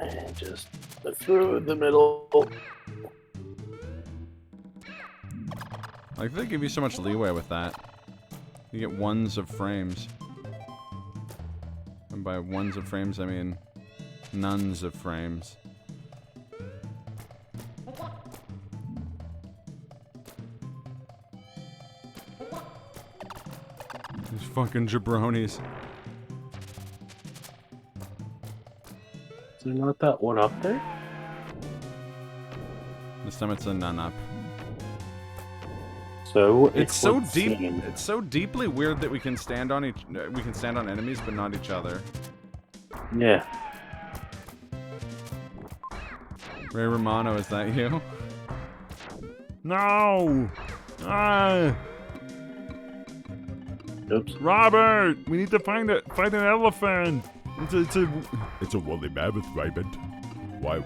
Speaker 2: And just through the middle.
Speaker 1: Like, they give you so much leeway with that. You get ones of frames. And by ones of frames, I mean nuns of frames. These fucking jabronis.
Speaker 2: Is there not that one up there?
Speaker 1: This time it's a nun up.
Speaker 2: So
Speaker 1: It's so
Speaker 2: would
Speaker 1: deep.
Speaker 2: seem-
Speaker 1: It's so deeply weird that we can stand on enemies, but not each other.
Speaker 2: Yeah.
Speaker 1: Ray Romano, is that you? No! Ah!
Speaker 2: Oops.
Speaker 1: Robert! We need to find an elephant!
Speaker 5: It's a woolly mammoth, Raymond. Why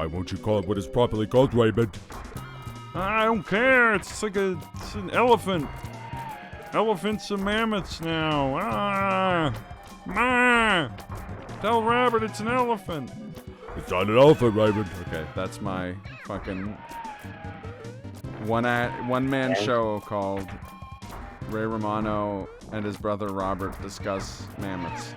Speaker 5: won't you call it what is properly called, Raymond?
Speaker 1: I don't care. It's an elephant. Elephants and mammoths now. Tell Robert it's an elephant.
Speaker 5: It's not an elephant, Raymond.
Speaker 1: Okay, that's my fucking one-man show called Ray Romano and his brother Robert discuss mammoths.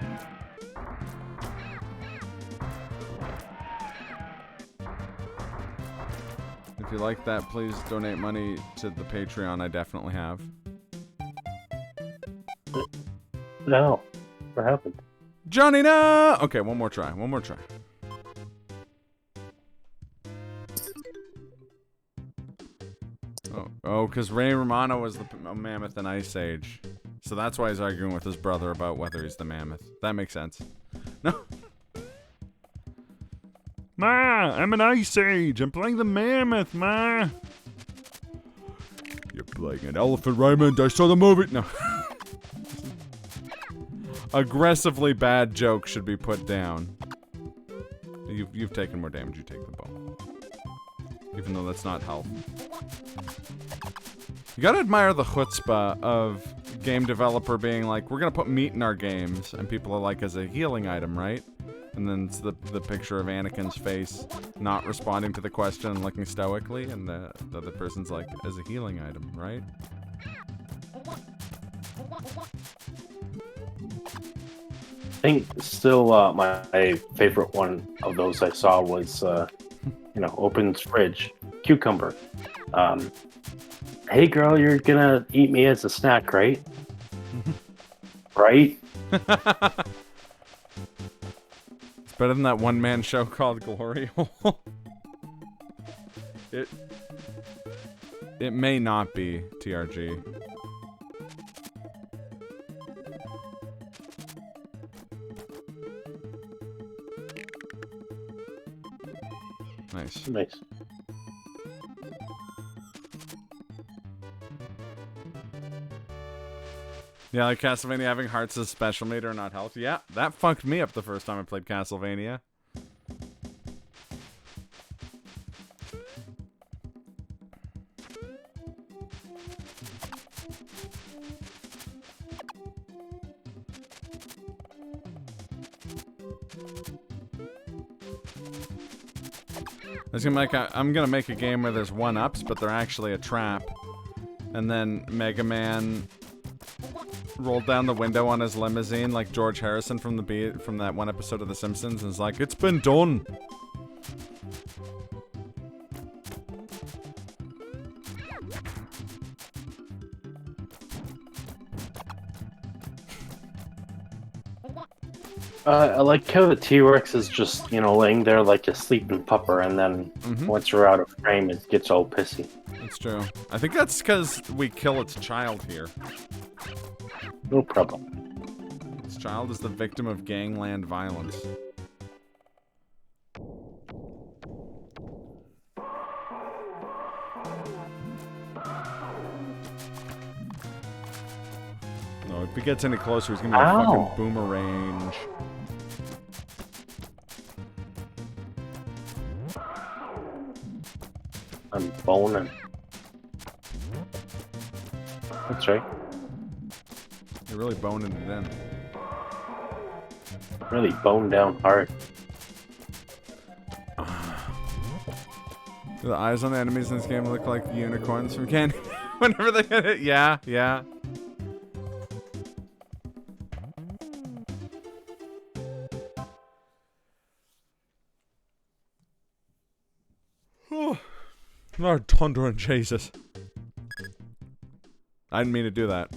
Speaker 1: If you like that, please donate money to the Patreon. I definitely have.
Speaker 2: No. What happened?
Speaker 1: Johnny, no! Okay, one more try. One more try. Oh, because Ray Romano was the mammoth in Ice Age. So that's why he's arguing with his brother about whether he's the mammoth. That makes sense. No. Ma, I'm an Ice Age. I'm playing the mammoth, Ma.
Speaker 5: You're playing an elephant, Raymond. I saw the movie.
Speaker 1: No. Aggressively bad jokes should be put down. You've taken more damage. You take the bow. Even though that's not health. You gotta admire the chutzpah of game developer being like, we're gonna put meat in our games, and people are like, as a healing item, right? And then it's the picture of Anakin's face not responding to the question and looking stoically, and the other person's like, as a healing item, right?
Speaker 2: I think still my favorite one of those I saw was, opens fridge, cucumber. Hey girl, you're gonna eat me as a snack, right? Right?
Speaker 1: It's better than that one-man show called Glory Hole. It may not be TRG. Nice.
Speaker 2: Nice.
Speaker 1: Yeah, like Castlevania having hearts as special meter, not health. Yeah, that fucked me up the first time I played Castlevania. I'm gonna make a game where there's one-ups, but they're actually a trap. And then Mega Man rolled down the window on his limousine like George Harrison from that one episode of The Simpsons, and is like, "It's been done."
Speaker 2: I like how the T-Rex is just, laying there like a sleeping pupper, and then once you're out of frame, it gets all pissy.
Speaker 1: It's true. I think that's because we kill its child here.
Speaker 2: No problem.
Speaker 1: Its child is the victim of gangland violence. No, if he gets any closer, he's gonna be a fucking boomerang.
Speaker 2: I'm boning. That's right.
Speaker 1: You're really boning it in.
Speaker 2: Really bone down hard.
Speaker 1: The eyes on the enemies in this game look like unicorns from Candy. Whenever they get it, yeah. Lord Thunder and Jesus. I didn't mean to do that.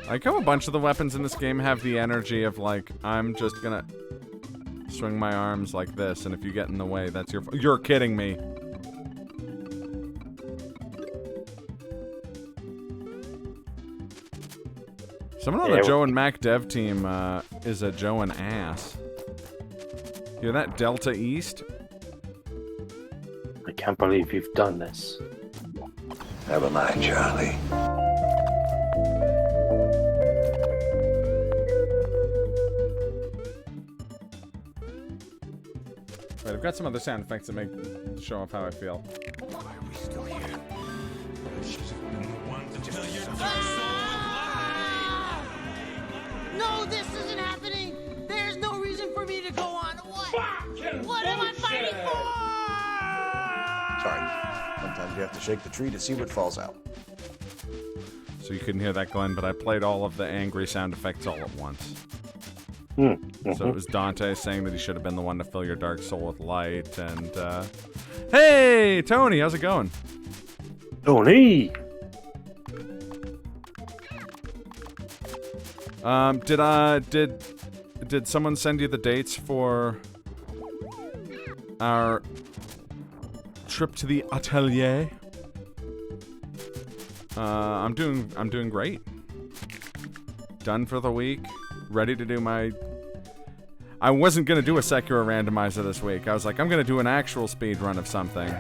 Speaker 1: I like how a bunch of the weapons in this game have the energy of like, I'm just gonna swing my arms like this, and if you get in the way, that's your you're kidding me. Someone on the Joe and Mac dev team is a Joe and ass. Hear that? Delta East?
Speaker 2: I can't believe you've done this.
Speaker 6: Never mind, Charlie.
Speaker 1: Right, I've got some other sound effects that make show off how I feel.
Speaker 7: Why are we still here? She's been the one to tell your
Speaker 8: No, this isn't happening! There's no reason for me to go on. What am I fighting for?
Speaker 6: Sorry. Sometimes you have to shake the tree to see what falls out.
Speaker 1: So you couldn't hear that, Glenn, but I played all of the angry sound effects all at once. So it was Dante saying that he should have been the one to fill your dark soul with light, and hey, Tony, how's it going?
Speaker 2: Tony!
Speaker 1: Did someone send you the dates for our trip to the atelier? I'm doing great. Done for the week. Ready to do my... I wasn't gonna do a Sekiro randomizer this week. I was like, I'm gonna do an actual speed run of something.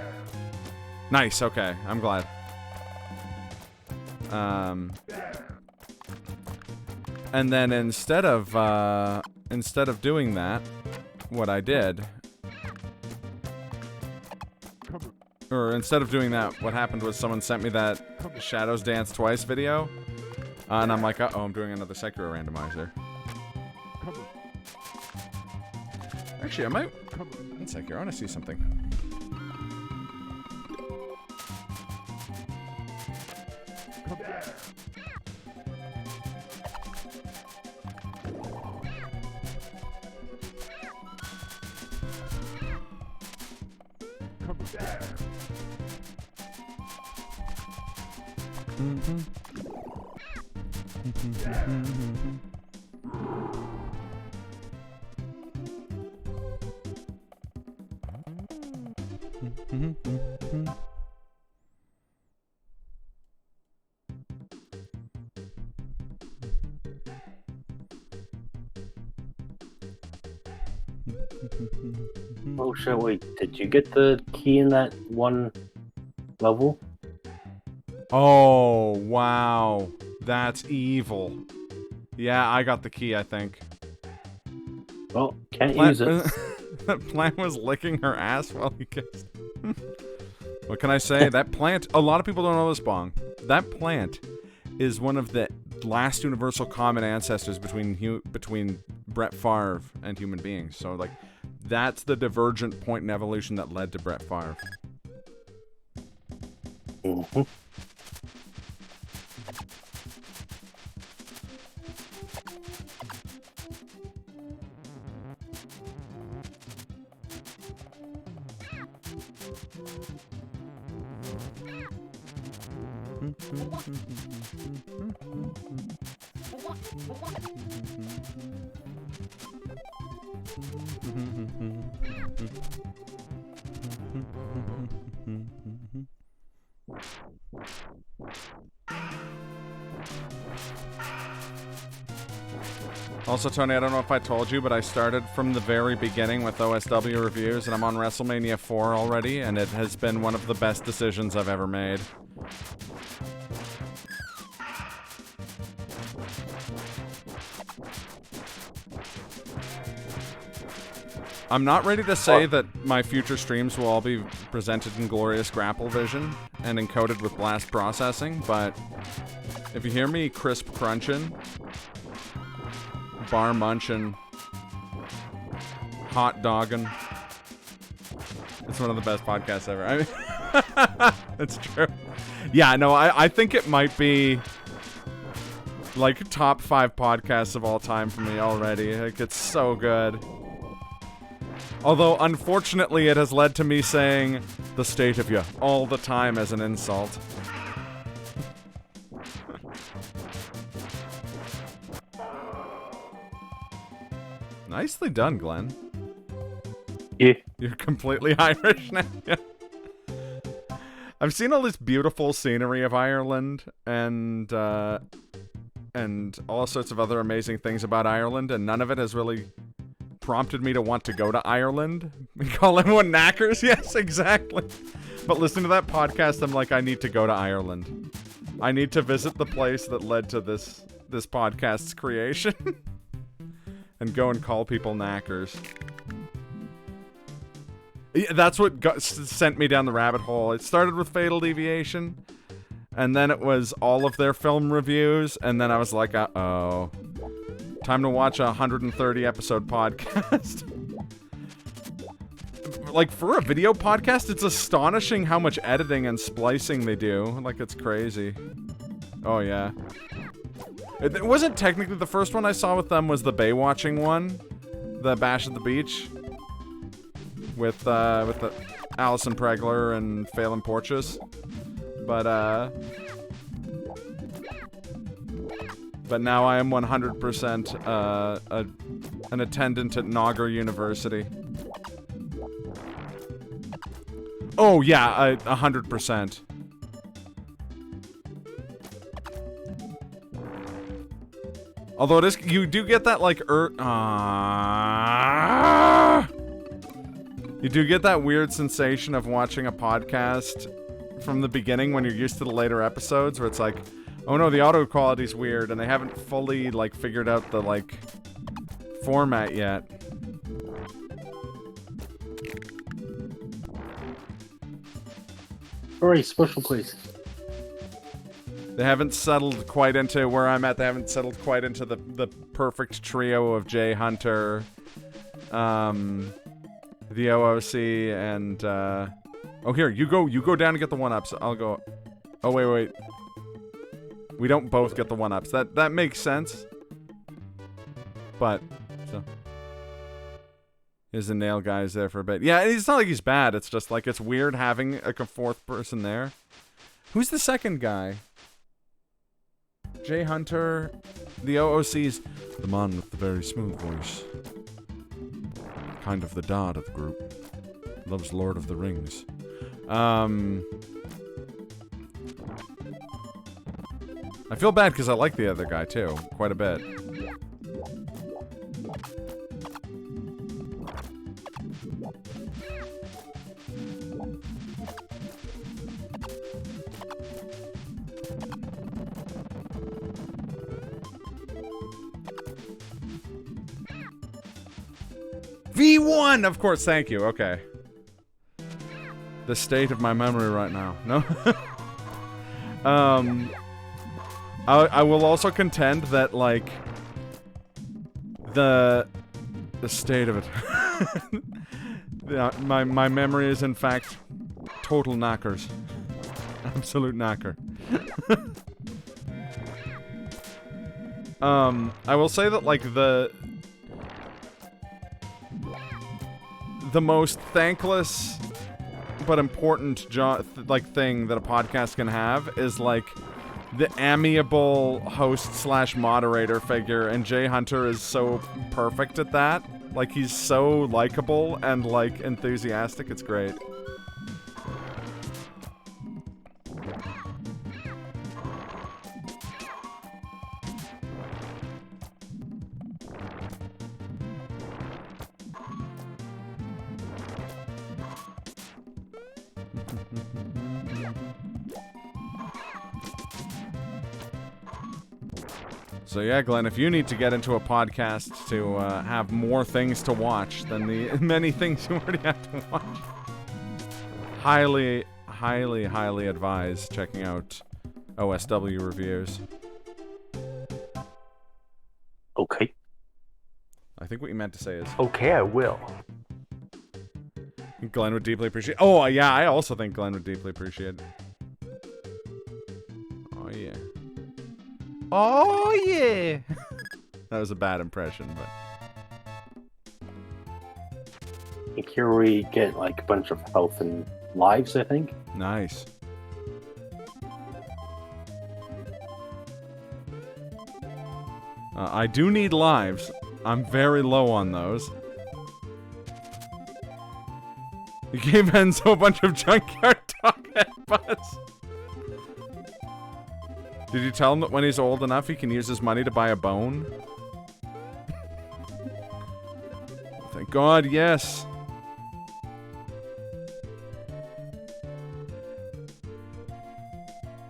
Speaker 1: Nice, okay. I'm glad. And then instead of doing that, what I did, or instead of doing that, what happened was someone sent me that Shadows Dance Twice video, and I'm like, uh-oh, I'm doing another Sekiro randomizer. Actually, I might... One sec here, I want to see something.
Speaker 2: Oh shit, wait, did you get the key in that one level?
Speaker 1: Oh, wow. That's evil. Yeah, I got the key, I think.
Speaker 2: Well, can't use it.
Speaker 1: Plant was licking her ass while he kissed. What can I say? That plant, a lot of people don't know this, Bong. That plant is one of the last universal common ancestors between Brett Favre and human beings. So, like, that's the divergent point in evolution that led to Brett Favre.
Speaker 2: Mm-hmm.
Speaker 1: Also, Tony, I don't know if I told you, but I started from the very beginning with OSW reviews, and I'm on WrestleMania 4 already, and it has been one of the best decisions I've ever made. I'm not ready to say that my future streams will all be presented in glorious grapple vision and encoded with blast processing, but if you hear me crisp crunching, bar munching, hot dogging, it's one of the best podcasts ever. I mean, it's true. Yeah, no, I think it might be like top 5 podcasts of all time for me already. Like, it's so good. Although, unfortunately, it has led to me saying the state of you all the time as an insult. Nicely done, Glenn.
Speaker 2: Yeah.
Speaker 1: You're completely Irish now. Yeah. I've seen all this beautiful scenery of Ireland and all sorts of other amazing things about Ireland, and none of it has really prompted me to want to go to Ireland. We call everyone knackers. Yes, exactly. But listening to that podcast, I'm like, I need to go to Ireland. I need to visit the place that led to this podcast's creation. And go and call people knackers. Yeah, that's what sent me down the rabbit hole. It started with Fatal Deviation, and then it was all of their film reviews, and then I was like, uh-oh. Time to watch a 130 episode podcast. Like, for a video podcast, it's astonishing how much editing and splicing they do. Like, it's crazy. Oh, yeah. It wasn't technically the first one I saw with them was the Baywatching one. The Bash at the Beach. With the Alison Pregler and Phelan Porteous. But now I am 100% an attendant at Naugar University. Oh yeah, 100%. Although it is, you do get that like you do get that weird sensation of watching a podcast from the beginning when you're used to the later episodes, where it's like, oh no, the audio quality's weird, and they haven't fully, like, figured out the, like, format yet.
Speaker 2: Alright, special places.
Speaker 1: They haven't settled quite into where I'm at. They haven't settled quite into the perfect trio of Jay Hunter, the OOC, and oh, here, you go down and get the 1-ups. I'll go. Oh, wait. We don't both get the 1-ups. That makes sense. But so is the nail guy's there for a bit. Yeah, it's not like he's bad. It's just like it's weird having like a fourth person there. Who's the second guy? Jay Hunter, the OOC's the man with the very smooth voice. Kind of the dad of the group. Loves Lord of the Rings. I feel bad because I like the other guy too, quite a bit. V1! Of course, thank you. Okay. The state of my memory right now. No? I will also contend that, like, the state of it. Yeah, my memory is, in fact, total knackers. Absolute knacker. I will say that, like, the most thankless but important thing that a podcast can have is like the amiable host/moderator figure, and Jay Hunter is so perfect at that. Like, he's so likable and like enthusiastic. It's great. So yeah, Glenn, if you need to get into a podcast to have more things to watch than the many things you already have to watch, highly advise checking out OSW reviews.
Speaker 2: Okay.
Speaker 1: I think what you meant to say is...
Speaker 3: Okay, I will.
Speaker 1: Glenn would deeply appreciate... Oh, yeah, I also think Glenn would deeply appreciate it. Oh, yeah. Oh, yeah! That was a bad impression, but...
Speaker 2: Like, here we get, like, a bunch of health and lives, I think.
Speaker 1: Nice. I do need lives. I'm very low on those. You gave Enzo a bunch of junkyard dog headbutts. Did you tell him that when he's old enough, he can use his money to buy a bone? Thank God, yes.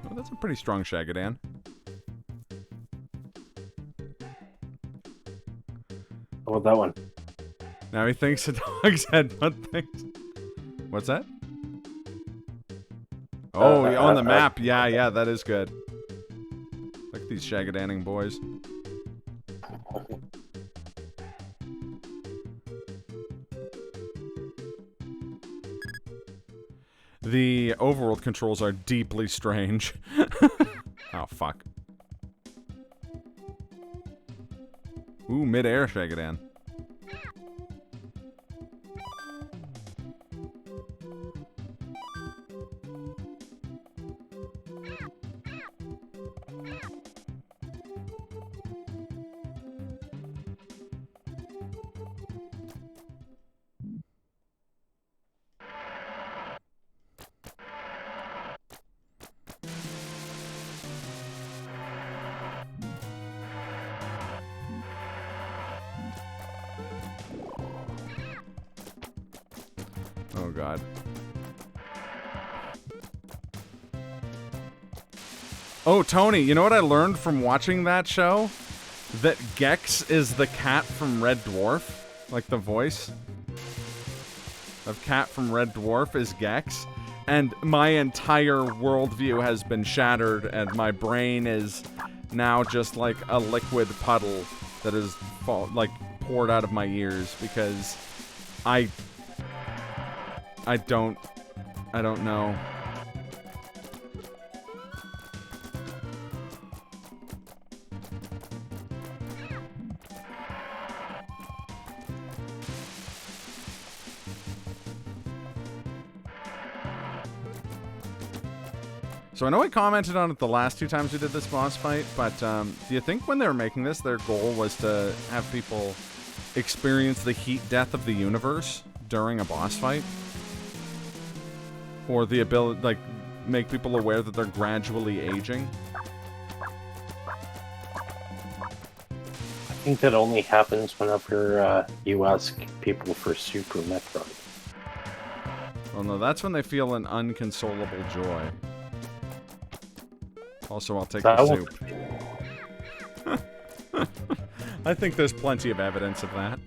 Speaker 1: Oh, that's a pretty strong Shagadan.
Speaker 2: How about that one?
Speaker 1: Now he thinks a dog's headbutt things. What's that? Oh, on the map. Yeah, that is good. Look at these Shagadaning boys. The overworld controls are deeply strange. Oh, fuck. Ooh, mid-air Shagadan. Oh, God. Oh, Tony, you know what I learned from watching that show? That Gex is the cat from Red Dwarf. Like, the voice of cat from Red Dwarf is Gex. and my entire worldview has been shattered, and my brain is now just like a liquid puddle that is poured out of my ears because I don't know. So I know I commented on it the last 2 times we did this boss fight, but do you think when they were making this, their goal was to have people experience the heat death of the universe during a boss fight? Or the ability, like, make people aware that they're gradually aging?
Speaker 2: I think that only happens whenever you ask people for Super Metroid.
Speaker 1: Well, no, that's when they feel an unconsolable joy. Also, I'll take the soup. I think there's plenty of evidence of that.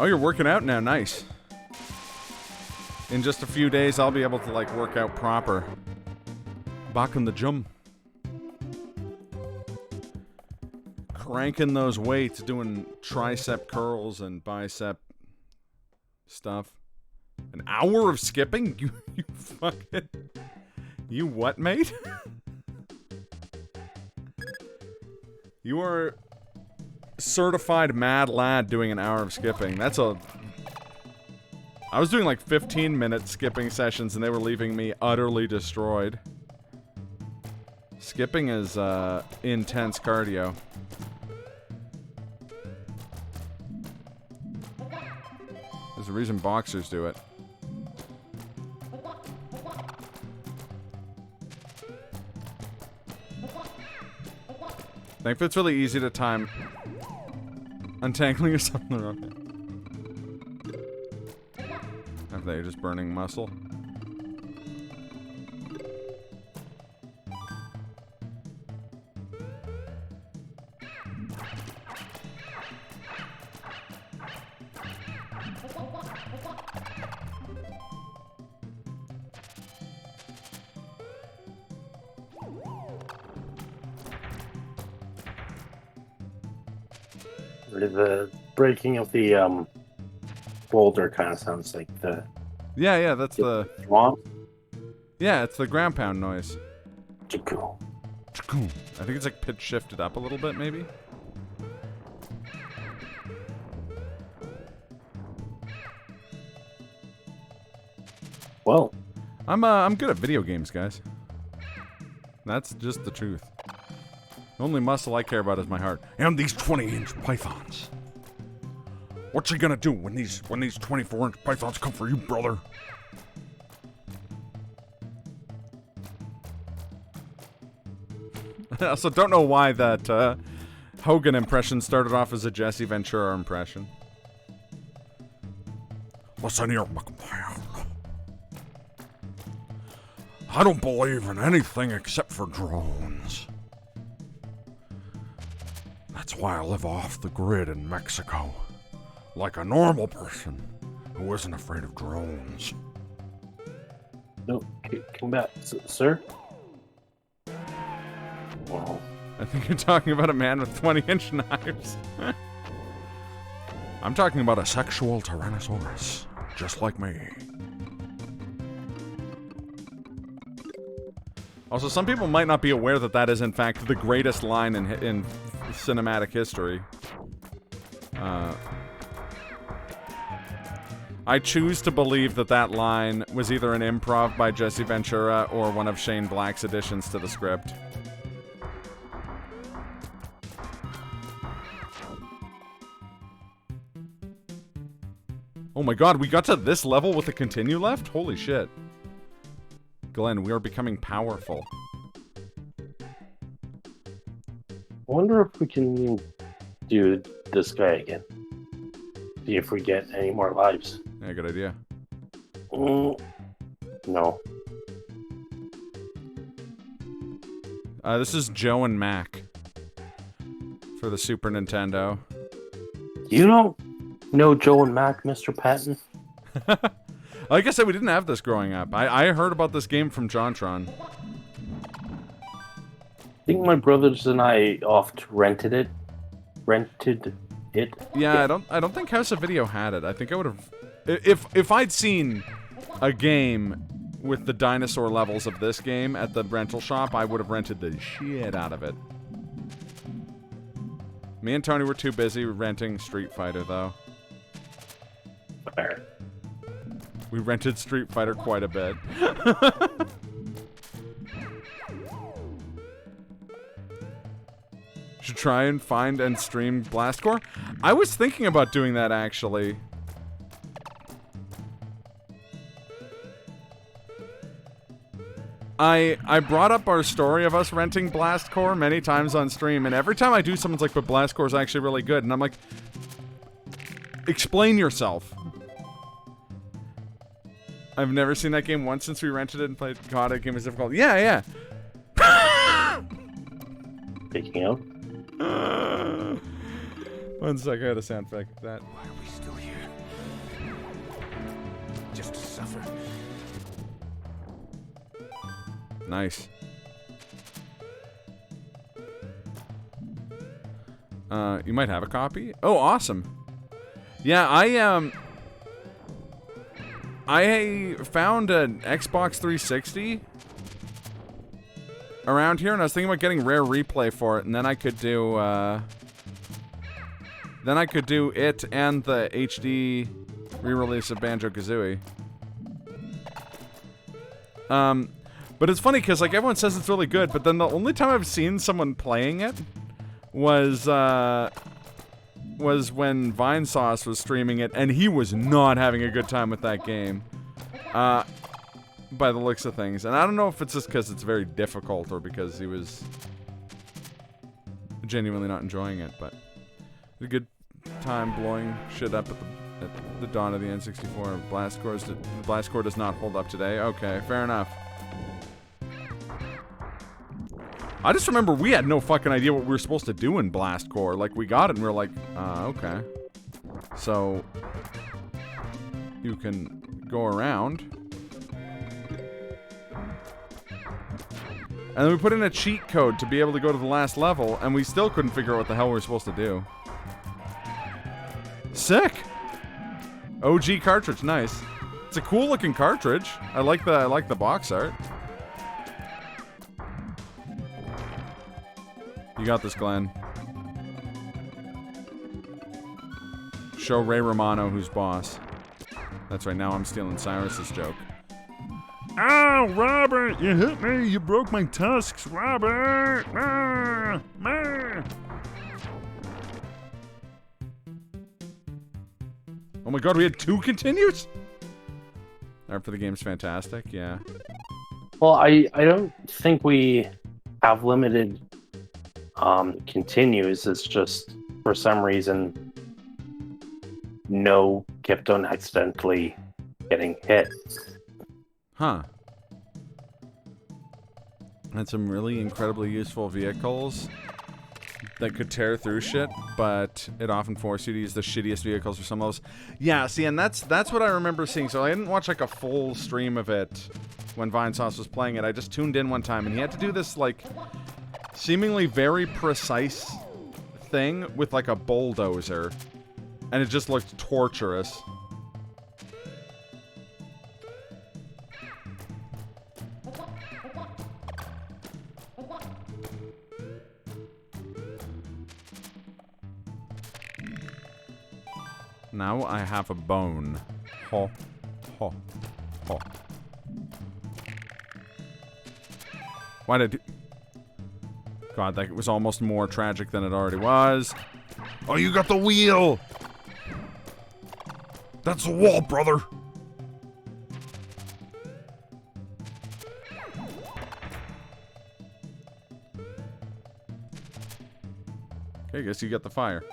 Speaker 1: Oh, you're working out now. Nice. In just a few days, I'll be able to, like, work out proper. Back in the gym. Cranking those weights, doing tricep curls and bicep stuff. An hour of skipping? You fucking... You what, mate? You are... certified mad lad doing an hour of skipping. That's a... I was doing like 15-minute skipping sessions and they were leaving me utterly destroyed. Skipping is intense cardio. There's a reason boxers do it. Thankfully it's really easy to time untangling yourself in the rocket. I thought you're just burning muscle.
Speaker 2: The breaking of the boulder kind of sounds like the...
Speaker 1: Yeah, that's the...
Speaker 2: swamp?
Speaker 1: Yeah, it's the ground pound noise.
Speaker 2: Chiku.
Speaker 1: I think it's like pitch shifted up a little bit, maybe?
Speaker 2: Well...
Speaker 1: I'm good at video games, guys. That's just the truth. The only muscle I care about is my heart. And these 20-inch pythons. What's he gonna do when these 24-inch pythons come for you, brother? I also don't know why that Hogan impression started off as a Jesse Ventura impression. Listen here, McMahon. I don't believe in anything except for drones. That's why I live off the grid in Mexico. Like a normal person who isn't afraid of drones.
Speaker 2: No, come back, sir. Wow.
Speaker 1: I think you're talking about a man with 20-inch knives. I'm talking about a sexual Tyrannosaurus, just like me. Also, some people might not be aware that that is, in fact, the greatest line in cinematic history. I choose to believe that that line was either an improv by Jesse Ventura or one of Shane Black's additions to the script. Oh my god, we got to this level with the continue left? Holy shit. Glenn, we are becoming powerful.
Speaker 2: I wonder if we can do this guy again. See if we get any more lives.
Speaker 1: Yeah, good idea.
Speaker 2: No.
Speaker 1: This is Joe and Mac for the Super Nintendo.
Speaker 2: You don't know Joe and Mac, Mr. Patton?
Speaker 1: Like I said, we didn't have this growing up. I heard about this game from JonTron.
Speaker 2: I think my brothers and I oft rented it.
Speaker 1: Yeah, I don't think House of Video had it. I think I would have, if I'd seen a game with the dinosaur levels of this game at the rental shop, I would have rented the shit out of it. Me and Tony were too busy renting Street Fighter, though.
Speaker 2: Fair.
Speaker 1: We rented Street Fighter quite a bit. Should try and find and stream Blastcore. I was thinking about doing that, actually. I brought up our story of us renting Blastcore many times on stream, and every time I do, someone's like, but Blastcore's actually really good. And I'm like, explain yourself. I've never seen that game once since we rented it and played. God, that game is difficult. Yeah.
Speaker 2: Speaking of.
Speaker 1: 1 sec, I had a sound effect of that.
Speaker 7: Why are we still here? Just to suffer.
Speaker 1: Nice. You might have a copy. Oh, awesome. Yeah, I found an Xbox 360 around here, and I was thinking about getting Rare Replay for it, and then I could do it and the HD re-release of Banjo-Kazooie. But it's funny because like everyone says it's really good, but then the only time I've seen someone playing it was when Vinesauce was streaming it, and he was not having a good time with that game. By the looks of things. And I don't know if it's just because it's very difficult or because he was genuinely not enjoying it, but it's a good time blowing shit up at the dawn of the N64. Blastcore does not hold up today. Okay, fair enough. I just remember we had no fucking idea what we were supposed to do in Blastcore. Like, we got it and we were like, okay. So, you can go around. And then we put in a cheat code to be able to go to the last level, and we still couldn't figure out what the hell we were supposed to do. Sick! OG cartridge, nice. It's a cool looking cartridge. I like the box art. You got this, Glenn. Show Ray Romano who's boss. That's right, now I'm stealing Cyrus's joke. Ow, Robert! You hit me! You broke my tusks, Robert! Ah, ah. Oh my god, we had 2 continues? Art for the game's fantastic, yeah.
Speaker 2: Well, I don't think we have limited continues. It's just, for some reason, no kept on accidentally getting hit.
Speaker 1: Huh. And some really incredibly useful vehicles that could tear through shit, but it often forced you to use the shittiest vehicles for some of those. Yeah, see, and that's what I remember seeing. So I didn't watch like a full stream of it when Vinesauce was playing it. I just tuned in one time, and he had to do this like seemingly very precise thing with like a bulldozer, and it just looked torturous. Now I have a bone. Ho, ho, ho. Why did I God, that was almost more tragic than it already was. Oh, you got the wheel! That's the wall, brother! Okay, I guess you get the fire.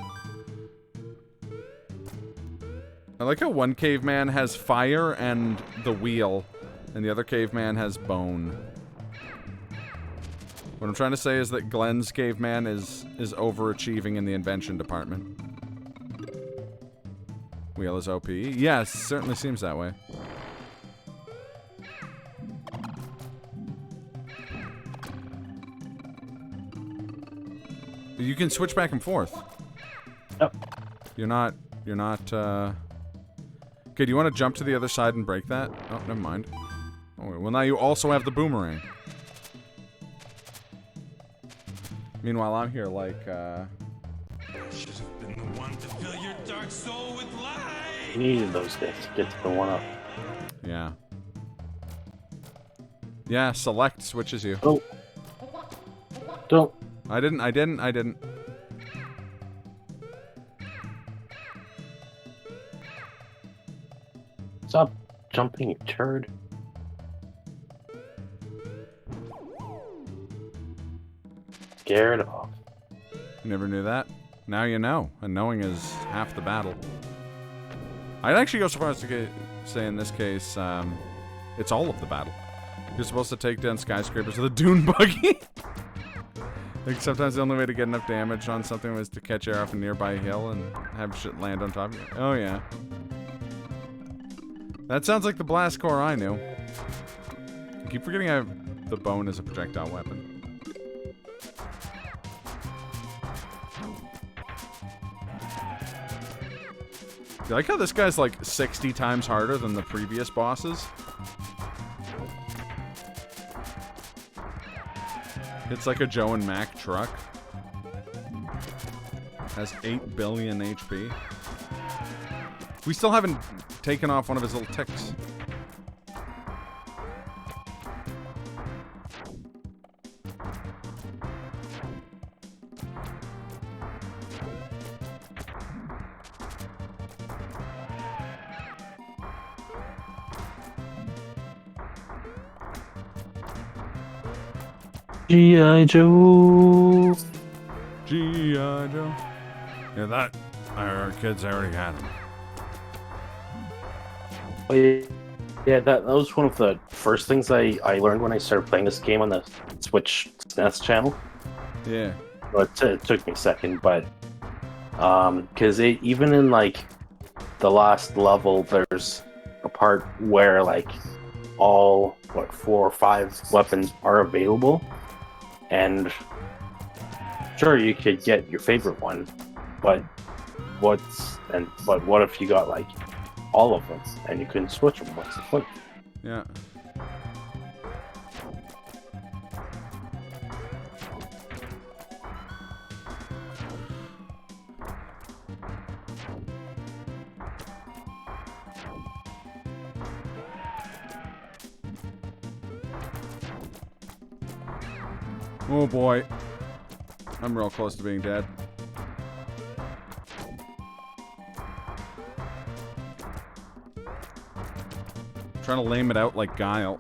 Speaker 1: I like how one caveman has fire and the wheel, and the other caveman has bone. What I'm trying to say is that Glenn's caveman is overachieving in the invention department. Wheel is OP. Yes, certainly seems that way. You can switch back and forth.
Speaker 2: Yep.
Speaker 1: You're not, Okay, do you want to jump to the other side and break that? Oh, never mind. Oh, well, now you also have the boomerang. Meanwhile, I'm here like,
Speaker 7: I should have been the one to fill your dark soul with light.
Speaker 2: You needed those guys to get to the 1-up.
Speaker 1: Yeah. Yeah, select switches you.
Speaker 2: Oh. Don't.
Speaker 1: I didn't.
Speaker 2: Stop jumping, you turd. Scared off.
Speaker 1: You never knew that? Now you know, and knowing is half the battle. I'd actually go so far as to say in this case, it's all of the battle. You're supposed to take down skyscrapers with a dune buggy. Like, sometimes the only way to get enough damage on something was to catch air off a nearby hill and have shit land on top of you. Oh, yeah. That sounds like the blast core I knew. I keep forgetting I have the bone as a projectile weapon. You like how this guy's like 60 times harder than the previous bosses? It's like a Joe and Mac truck. Has 8 billion HP. We still haven't taken off one of his little ticks.
Speaker 2: G.I. Joe.
Speaker 1: G.I. Joe. Yeah, that. Our kids already had him.
Speaker 2: Oh, yeah, that was one of the first things I learned when I started playing this game on the Switch SNES channel.
Speaker 1: Yeah.
Speaker 2: Well, it took me a second, but because even in like the last level, there's a part where like all 4 or 5 weapons are available, and sure you could get your favorite one, but what if you got like all of them and you couldn't switch them? What's the point?
Speaker 1: Yeah. Oh boy. I'm real close to being dead. Trying to lame it out like Guile.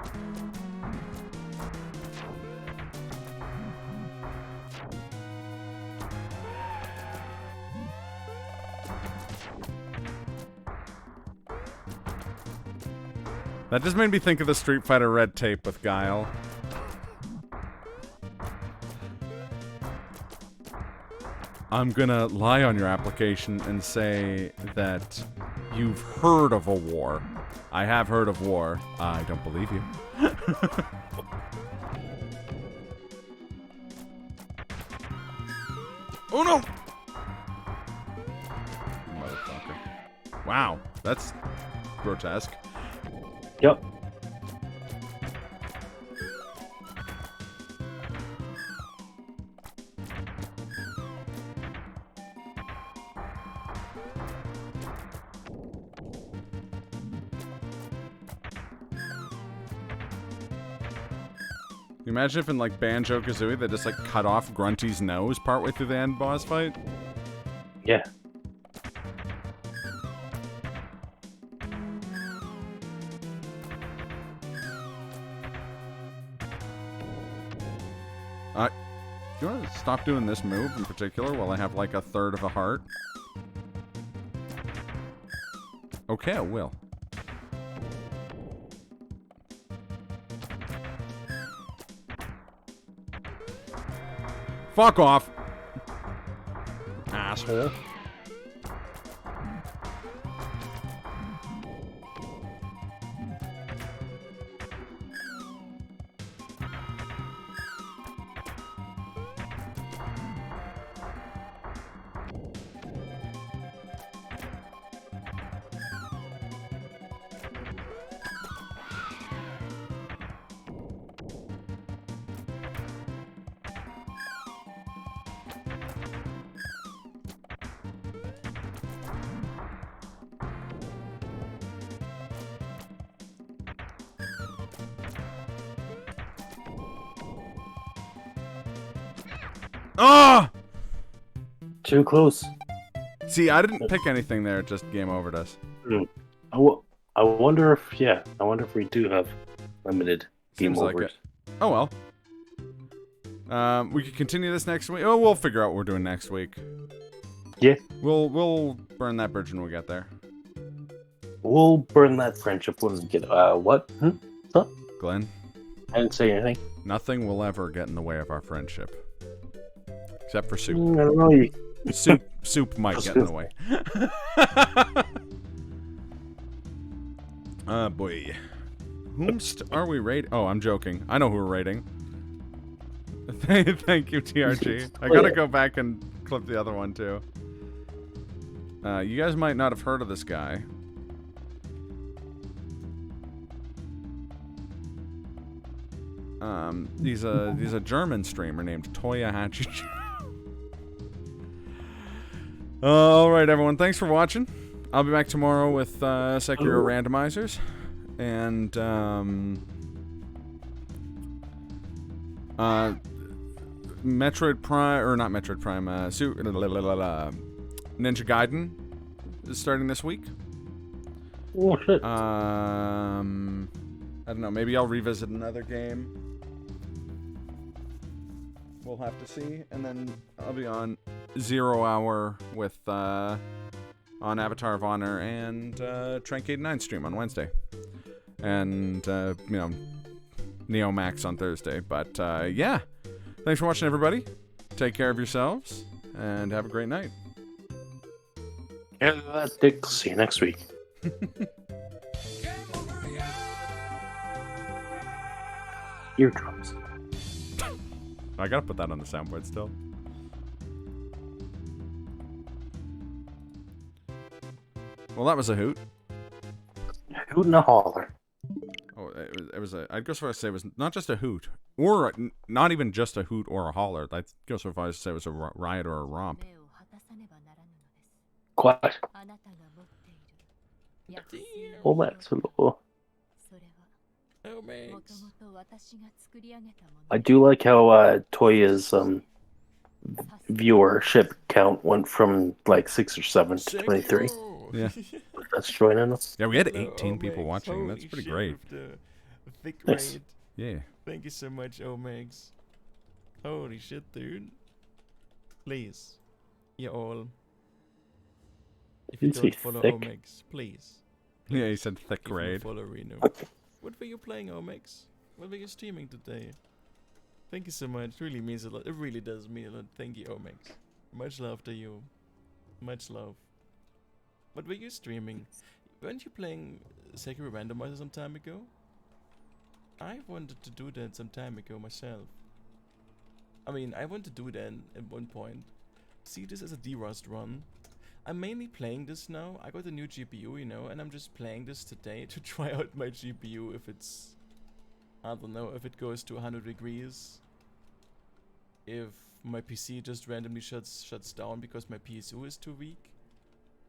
Speaker 1: That just made me think of the Street Fighter red tape with Guile. I'm gonna lie on your application and say that you've heard of a war. I have heard of war. I don't believe you. Oh no! Motherfucker. Wow, that's grotesque.
Speaker 2: Yep.
Speaker 1: Imagine if in like Banjo-Kazooie they just like cut off Grunty's nose partway through the end boss fight.
Speaker 2: Yeah.
Speaker 1: Do you want to stop doing this move in particular while I have like a third of a heart? Okay, I will. Fuck off! Asshole. Ah!
Speaker 2: Too close.
Speaker 1: See, I didn't pick anything there. It just game overed us.
Speaker 2: I wonder if, yeah, I wonder if we do have limited game
Speaker 1: Seems like
Speaker 2: overs.
Speaker 1: it. Oh well. We could continue this next week. Oh, we'll figure out what we're doing next week.
Speaker 2: Yeah.
Speaker 1: We'll burn that bridge when we get there.
Speaker 2: We'll burn that friendship when we get. What? Huh?
Speaker 1: Glenn,
Speaker 2: I didn't say anything.
Speaker 1: nothing will ever get in the way of our friendship. Except for soup.
Speaker 2: I don't know.
Speaker 1: Soup might get in the way. Boy. Whomst are we rating? Oh, I'm joking. I know who we're rating. Thank you, TRG. I gotta go back and clip the other one, too. You guys might not have heard of this guy. He's a German streamer named Toya Hachichi. Alright, everyone. Thanks for watching. I'll be back tomorrow with Sekiro randomizers. And, Metroid Prime, or not Metroid Prime, Ninja Gaiden is starting this week.
Speaker 2: Oh, shit.
Speaker 1: I don't know, maybe I'll revisit another game. We'll have to see. And then I'll be on 0 Hour with, on Avatar of Honor and, Trank89 stream on Wednesday. And, you know, Neo Max on Thursday. But, yeah. Thanks for watching, everybody. Take care of yourselves, and have a great night.
Speaker 2: Yeah, Dick. See you next week. Eardrums.
Speaker 1: I gotta put that on the soundboard still. Well, that was a hoot.
Speaker 2: Hoot and a holler.
Speaker 1: Oh, it was a. I'd go so far as to say it was not just a hoot, or not even just a hoot or a holler. I'd go so far as to say it was a riot or a romp.
Speaker 2: Quiet. Oh, Max, hello.
Speaker 7: Oh, Max.
Speaker 2: I do like how Toya's viewership count went from like 6 or 7 to 23.
Speaker 1: Yeah.
Speaker 2: That's joining us.
Speaker 1: Yeah, we had 18 people watching. That's pretty great.
Speaker 7: Thick
Speaker 2: Nice.
Speaker 7: raid.
Speaker 1: Yeah.
Speaker 7: Thank you so much, Omex. Holy shit, dude. Please. You all. If you
Speaker 2: Didn't say
Speaker 7: don't follow
Speaker 2: thick.
Speaker 7: Omex, please.
Speaker 1: Yeah, he said thick
Speaker 7: Give him a
Speaker 1: raid.
Speaker 7: follow, Reno. What were you playing, Omex? What were you streaming today? Thank you so much. It really means a lot. It really does mean a lot. Thank you, Omex. Much love to you. Much love. What were you streaming? Weren't you playing Sekiro Randomizer some time ago? I wanted to do that some time ago myself. I mean, I want to do that at one point. See this as a D-Rust run. I'm mainly playing this now. I got a new GPU, you know, and I'm just playing this today to try out my GPU if it's... I don't know, if it goes to 100 degrees. If my PC just randomly shuts down because my PSU is too weak.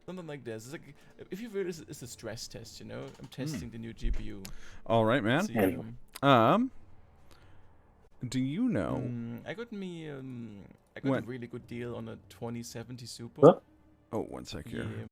Speaker 7: Something like this. It's like, if you will, it's a stress test, you know? I'm testing the new GPU.
Speaker 1: All right, man.
Speaker 7: See,
Speaker 1: Do you know?
Speaker 7: I got me, I got
Speaker 1: What?
Speaker 7: a really good deal on a 2070 Super.
Speaker 2: Huh?
Speaker 1: Oh, one sec here.
Speaker 7: Yeah.